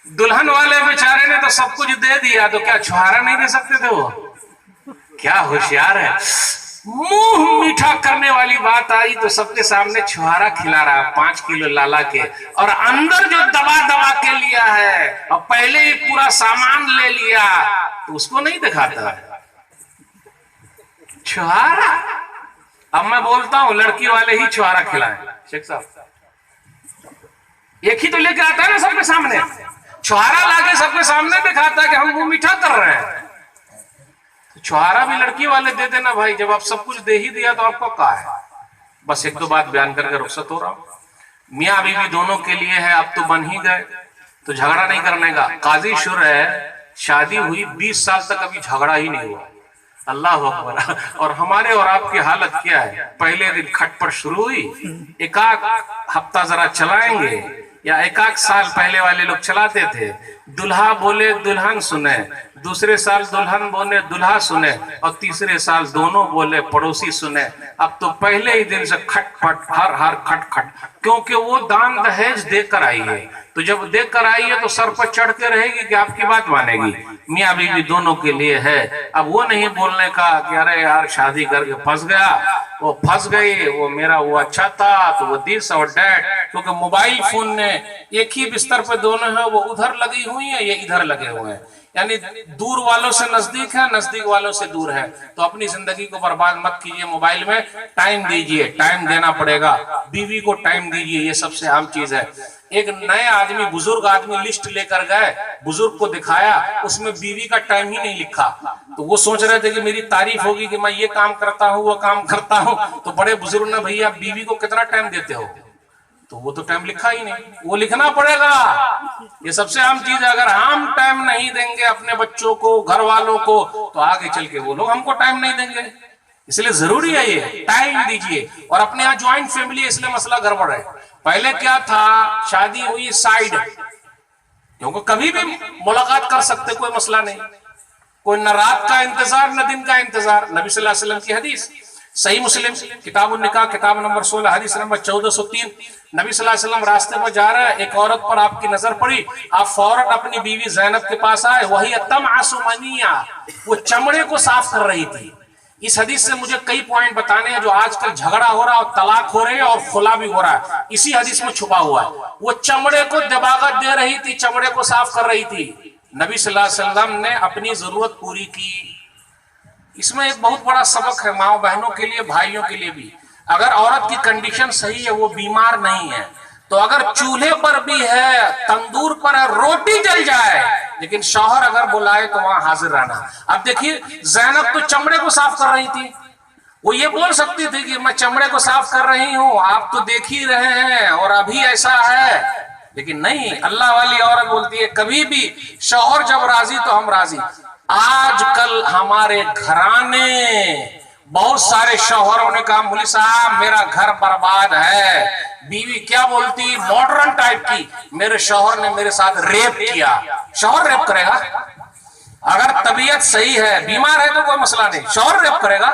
दुल्हन वाले बेचारे ने तो सब कुछ दे दिया, तो क्या छुहारा नहीं दे सकते थे वो? क्या होशियार है। मुंह मीठा करने वाली बात आई तो सबके सामने छुहारा खिला रहा 5 किलो लाला के, और अंदर जो दबा दबा के लिया है और पहले ही पूरा सामान ले लिया तो उसको नहीं दिखाता छुहारा। अब मैं बोलता हूं लड़की वाले ही छुहारा खिलाएं। शेख साहब, एक ही तो लेके आता है ना सबके सामने, छुहारा लाके सबके सामने दिखाता है कि हम मुंह मीठा कर रहे हैं। छुहारा भी लड़की वाले दे देना भाई, जब आप सब कुछ दे ही दिया तो आपको क्या है। बस एक दो बात बयान करके रुखसत हो रहा हूं। मियां बीवी दोनों के लिए है, अब तो बन ही गए तो झगड़ा नहीं करने का। काजी शुर है, शादी हुई 20 साल तक अभी झगड़ा ही नहीं हुआ। अल्लाह अकबर। और हमारे और आपकी हालत क्या है? पहले दिन खटपट शुरू हुई, एक हफ्ता जरा चलाएंगे, या एक साल पहले वाले लोग चलाते थे, दुल्हा बोले दुल्हन सुने, दूसरे साल दुल्हन बोले दुल्हा सुने, और तीसरे साल दोनों बोले पड़ोसी सुने। अब तो पहले ही दिन से खटपट, हर खटखट, क्योंकि वो दान दहेज देकर आई है। तो जब देकर आई है तो सर पर चढ़ के रहेगी कि आपकी बात मानेगी। मियाँ बीवी दोनों के लिए है। अब वो नहीं बोलने का कि अरे यार शादी करके फंस गया, वो फंस गई, वो मेरा वो अच्छा था तो वो दिस और डैट, क्योंकि मोबाइल फोन ने एक ही बिस्तर पे दोनों है, वो उधर लगी हुई है, ये इधर लगे हुए हैं। यानी दूर वालों से नजदीक है, नजदीक वालों से दूर है। तो अपनी जिंदगी को बर्बाद मत कीजिए, मोबाइल में टाइम दीजिए, टाइम देना पड़ेगा, बीवी को टाइम दीजिए, ये सबसे अहम चीज है। एक नए आदमी, बुजुर्ग आदमी लिस्ट लेकर गए, बुजुर्ग को दिखाया, उसमें बीवी का टाइम ही नहीं लिखा। तो वो सोच रहे थे कि मेरी तारीफ होगी कि मैं ये काम करता हूँ, वो काम करता हूँ। तो बड़े बुजुर्ग ने, भैया बीवी को कितना टाइम देते हो? तो वो तो टाइम लिखा ही नहीं, वो लिखना पड़ेगा। ये सबसे अहम चीज है। अगर हम टाइम नहीं देंगे अपने बच्चों को, घर वालों को, तो आगे चल के वो लोग हमको टाइम नहीं देंगे। इसलिए जरूरी है ये टाइम दीजिए। और अपने यहाँ ज्वाइंट फैमिली है, इसलिए मसला गड़बड़ है। पहले क्या था, शादी हुई साइड, क्योंकि कभी भी मुलाकात कर सकते, कोई मसला नहीं, कोई न रात का इंतजार न दिन का इंतजार। नबी सल्लल्लाहु अलैहि वसल्लम की हदीस, सही मुस्लिम किताबुन निकाह, किताब नंबर 16, हदीस नंबर 1403। नबी सल्लल्लाहु अलैहि वसल्लम रास्ते पर जा रहे हैं, एक औरत पर आपकी नजर पड़ी, आप फौरन अपनी बीवी ज़ैनब के पास आए। वही तमअसुमनिया, वो चमड़े को साफ कर रही थी। इस हदीस से मुझे कई पॉइंट बताने हैं जो आजकल झगड़ा हो रहा है और तलाक हो रही है और खुला भी हो रहा है, इसी हदीस में छुपा हुआ है। वो चमड़े को दबागत दे रही थी, चमड़े को साफ कर रही थी। नबी सल्लल्लाहु अलैहि वसल्लम ने अपनी जरूरत पूरी की। इसमें एक बहुत बड़ा सबक है माँ बहनों के लिए, भाइयों के लिए भी। अगर औरत की कंडीशन सही है, वो बीमार नहीं है, तो अगर चूल्हे पर भी है, तंदूर पर है, रोटी जल जाए, लेकिन शौहर अगर बुलाए तो वहां हाजिर रहना। अब देखिए, ज़ैनब तो चमड़े को साफ कर रही थी, वो ये बोल सकती थी कि मैं चमड़े को साफ कर रही हूं, आप तो देख ही रहे हैं और अभी ऐसा है, लेकिन नहीं, अल्लाह वाली औरत बोलती है कभी भी शौहर जब राजी तो हम राजी। आजकल हमारे घराने बहुत सारे शौहरों ने कहा मौलवी साहब मेरा घर बर्बाद है। बीवी क्या बोलती, मॉडर्न टाइप की, मेरे शौहर ने मेरे साथ रेप किया। शौहर रेप करेगा? अगर तबीयत सही है, बीमार है तो कोई मसला नहीं, शौहर रेप करेगा?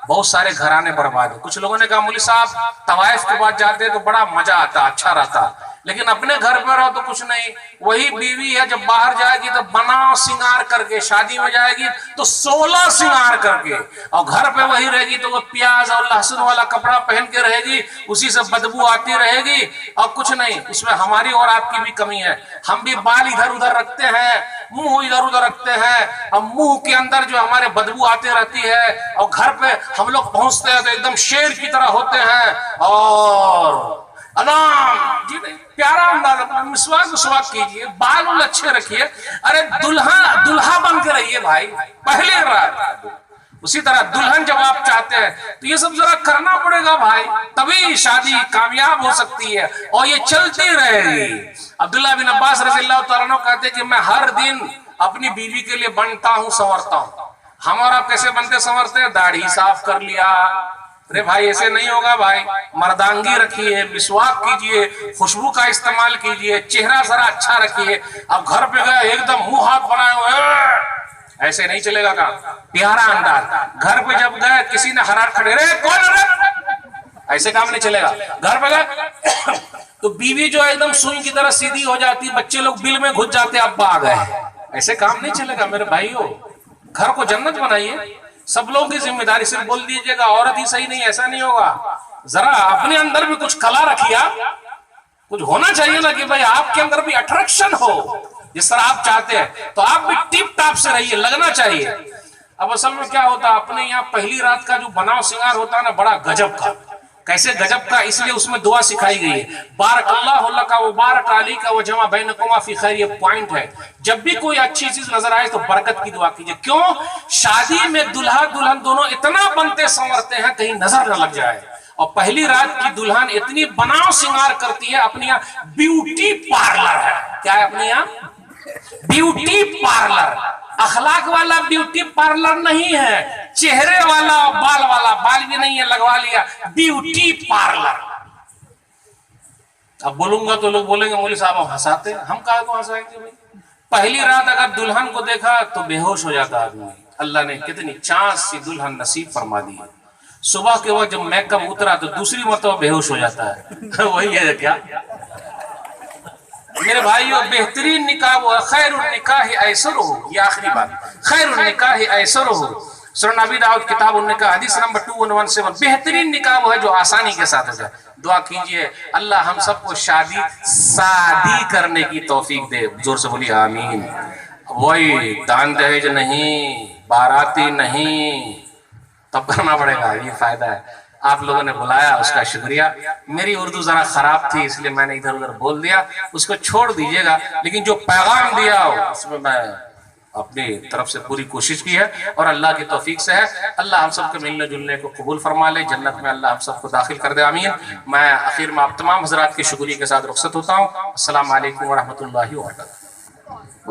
बहुत सारे घराने बर्बाद है। कुछ लोगों ने कहा मौलवी साहब तवाइफ के बाद जाते हैं तो बड़ा मजा आता, अच्छा रहता, लेकिन अपने घर पर रहो तो कुछ नहीं। वही बीवी है जब बाहर जाएगी तो बना सिंगार करके, शादी में जाएगी तो 16 सिंगार करके, और घर पे वही रहेगी तो वो प्याज और लहसुन वाला कपड़ा पहन के रहेगी, उसी से बदबू आती रहेगी और कुछ नहीं। उसमें हमारी और आपकी भी कमी है। हम भी बाल इधर उधर रखते हैं, मुंह इधर उधर रखते हैं, और मुंह के अंदर जो हमारे बदबू आती रहती है, और घर पे हम लोग पहुंचते हैं तो एकदम शेर की तरह होते हैं। और अलाम जी नहीं, प्यारा अंदाज अपना मिसवाक कीजिए, बाल उल अच्छे रखिए। अरे दुल्हा बन के रहिए भाई पहले रात। उसी तरह दुल्हन जब आप चाहते हैं तो ये सब जरा करना पड़ेगा भाई, तभी शादी कामयाब हो सकती है और ये चलती रहेगी। अब्दुल्लाह बिन अब्बास रज़ियल्लाहु तआला अन्हु कहते हैं कि मैं हर दिन अपनी बीवी के लिए बनता हूं, संवरता हूं। हम और आप कैसे बनते संवरते हैं? दाढ़ी साफ कर लिया। अरे भाई ऐसे नहीं होगा भाई, मर्दांगी रखिए, मिसवाक कीजिए, खुशबू का इस्तेमाल कीजिए, चेहरा जरा अच्छा रखिए। अब घर पे गए एकदम मुंह हाथ बनाए हुए, ऐसे नहीं चलेगा काम। प्यारा अंदाज। घर पे जब गए किसी ने हरार खड़े, रे कौन रे, ऐसे काम नहीं चलेगा। घर पे गए तो बीवी जो एकदम सुई की तरह सीधी हो जाती, बच्चे लोग बिल में घुस जाते, अब आ गए, ऐसे काम नहीं चलेगा मेरे भाइयों। घर को जन्नत बनाइए। सब लोगों की जिम्मेदारी सिर्फ बोल दीजिएगा औरत ही सही नहीं, ऐसा नहीं होगा। जरा अपने अंदर भी कुछ कला रखिए, कुछ होना चाहिए ना कि भाई आपके अंदर भी अट्रैक्शन हो जिस तरह आप चाहते हैं, तो आप भी टिप टाप से रहिए, लगना चाहिए। अब असल में क्या होता है, अपने यहाँ पहली रात का जो बनाव श्रृंगार होता है ना, बड़ा गजब का। कैसे गजब का? इसलिए उसमें दुआ सिखाई गई है, बारकल्लाहु लका व बारक अलैका व जमा बैनकुमा फी खैर। ये पॉइंट है, जब भी कोई अच्छी चीज नजर आए तो बरकत की दुआ कीजिए। क्यों? शादी में दुल्हा दुल्हन दोनों इतना बनते संवरते हैं कहीं नजर न लग जाए। और पहली रात की दुल्हन इतनी बनाव श्रृंगार करती है, अपने यहाँ ब्यूटी पार्लर है। क्या है अपने यहाँ? Beauty parlour. अखलाक वाला ब्यूटी पार्लर नहीं है, चेहरे वाला, बाल वाला, बाल भी नहीं है, लगवा लिया ब्यूटी पार्लर। अब बोलूंगा तो लोग बोलेंगे मौलवी साहब हम हंसाते हैं। हम कहा को हंसाएंगे भाई? पहली रात अगर दुल्हन को देखा तो बेहोश हो जाता आदमी। अल्लाह ने कितनी चांस सी दुल्हन नसीब फरमा दी है। सुबह के वक्त जब मेकअप उतरा तो दूसरी मरतबा बेहोश हो जाता है। वही है क्या मेरे भाइयों? बेहतरीन निकाह वो है, खैरुन निकाह ऐसरुहु। ये आखिरी बात, खैरुन निकाह ऐसरुहु। सुनन नबी दाऊद किताब उन्निका हदीस नंबर 2117। बेहतरीन निकाह वो है जो आसानी के साथ हो जाए। दुआ कीजिए अल्लाह हम सबको शादी करने की तौफीक दे। जोर से बोलिए आमीन। वही दान दहेज नहीं, बाराती नहीं, तब करना पड़ेगा, ये फायदा है। आप लोगों ने बुलाया, उसका शुक्रिया। मेरी उर्दू जरा खराब थी इसलिए मैंने इधर उधर बोल दिया, उसको छोड़ दीजिएगा। लेकिन जो पैगाम दिया उसमें मैं अपनी तरफ से पूरी कोशिश की है और अल्लाह की तौफीक से है। अल्लाह हम सबके मिलने जुलने को कबूल फरमा ले, जन्नत में अल्लाह हम सबको दाखिल कर दे, आमीन। मैं आखिर में आप तमाम हजरात के शुक्रिया के साथ रुखसत होता हूँ। अस्सलाम वालेकुम व रहमतुल्लाहि व बरकातहू।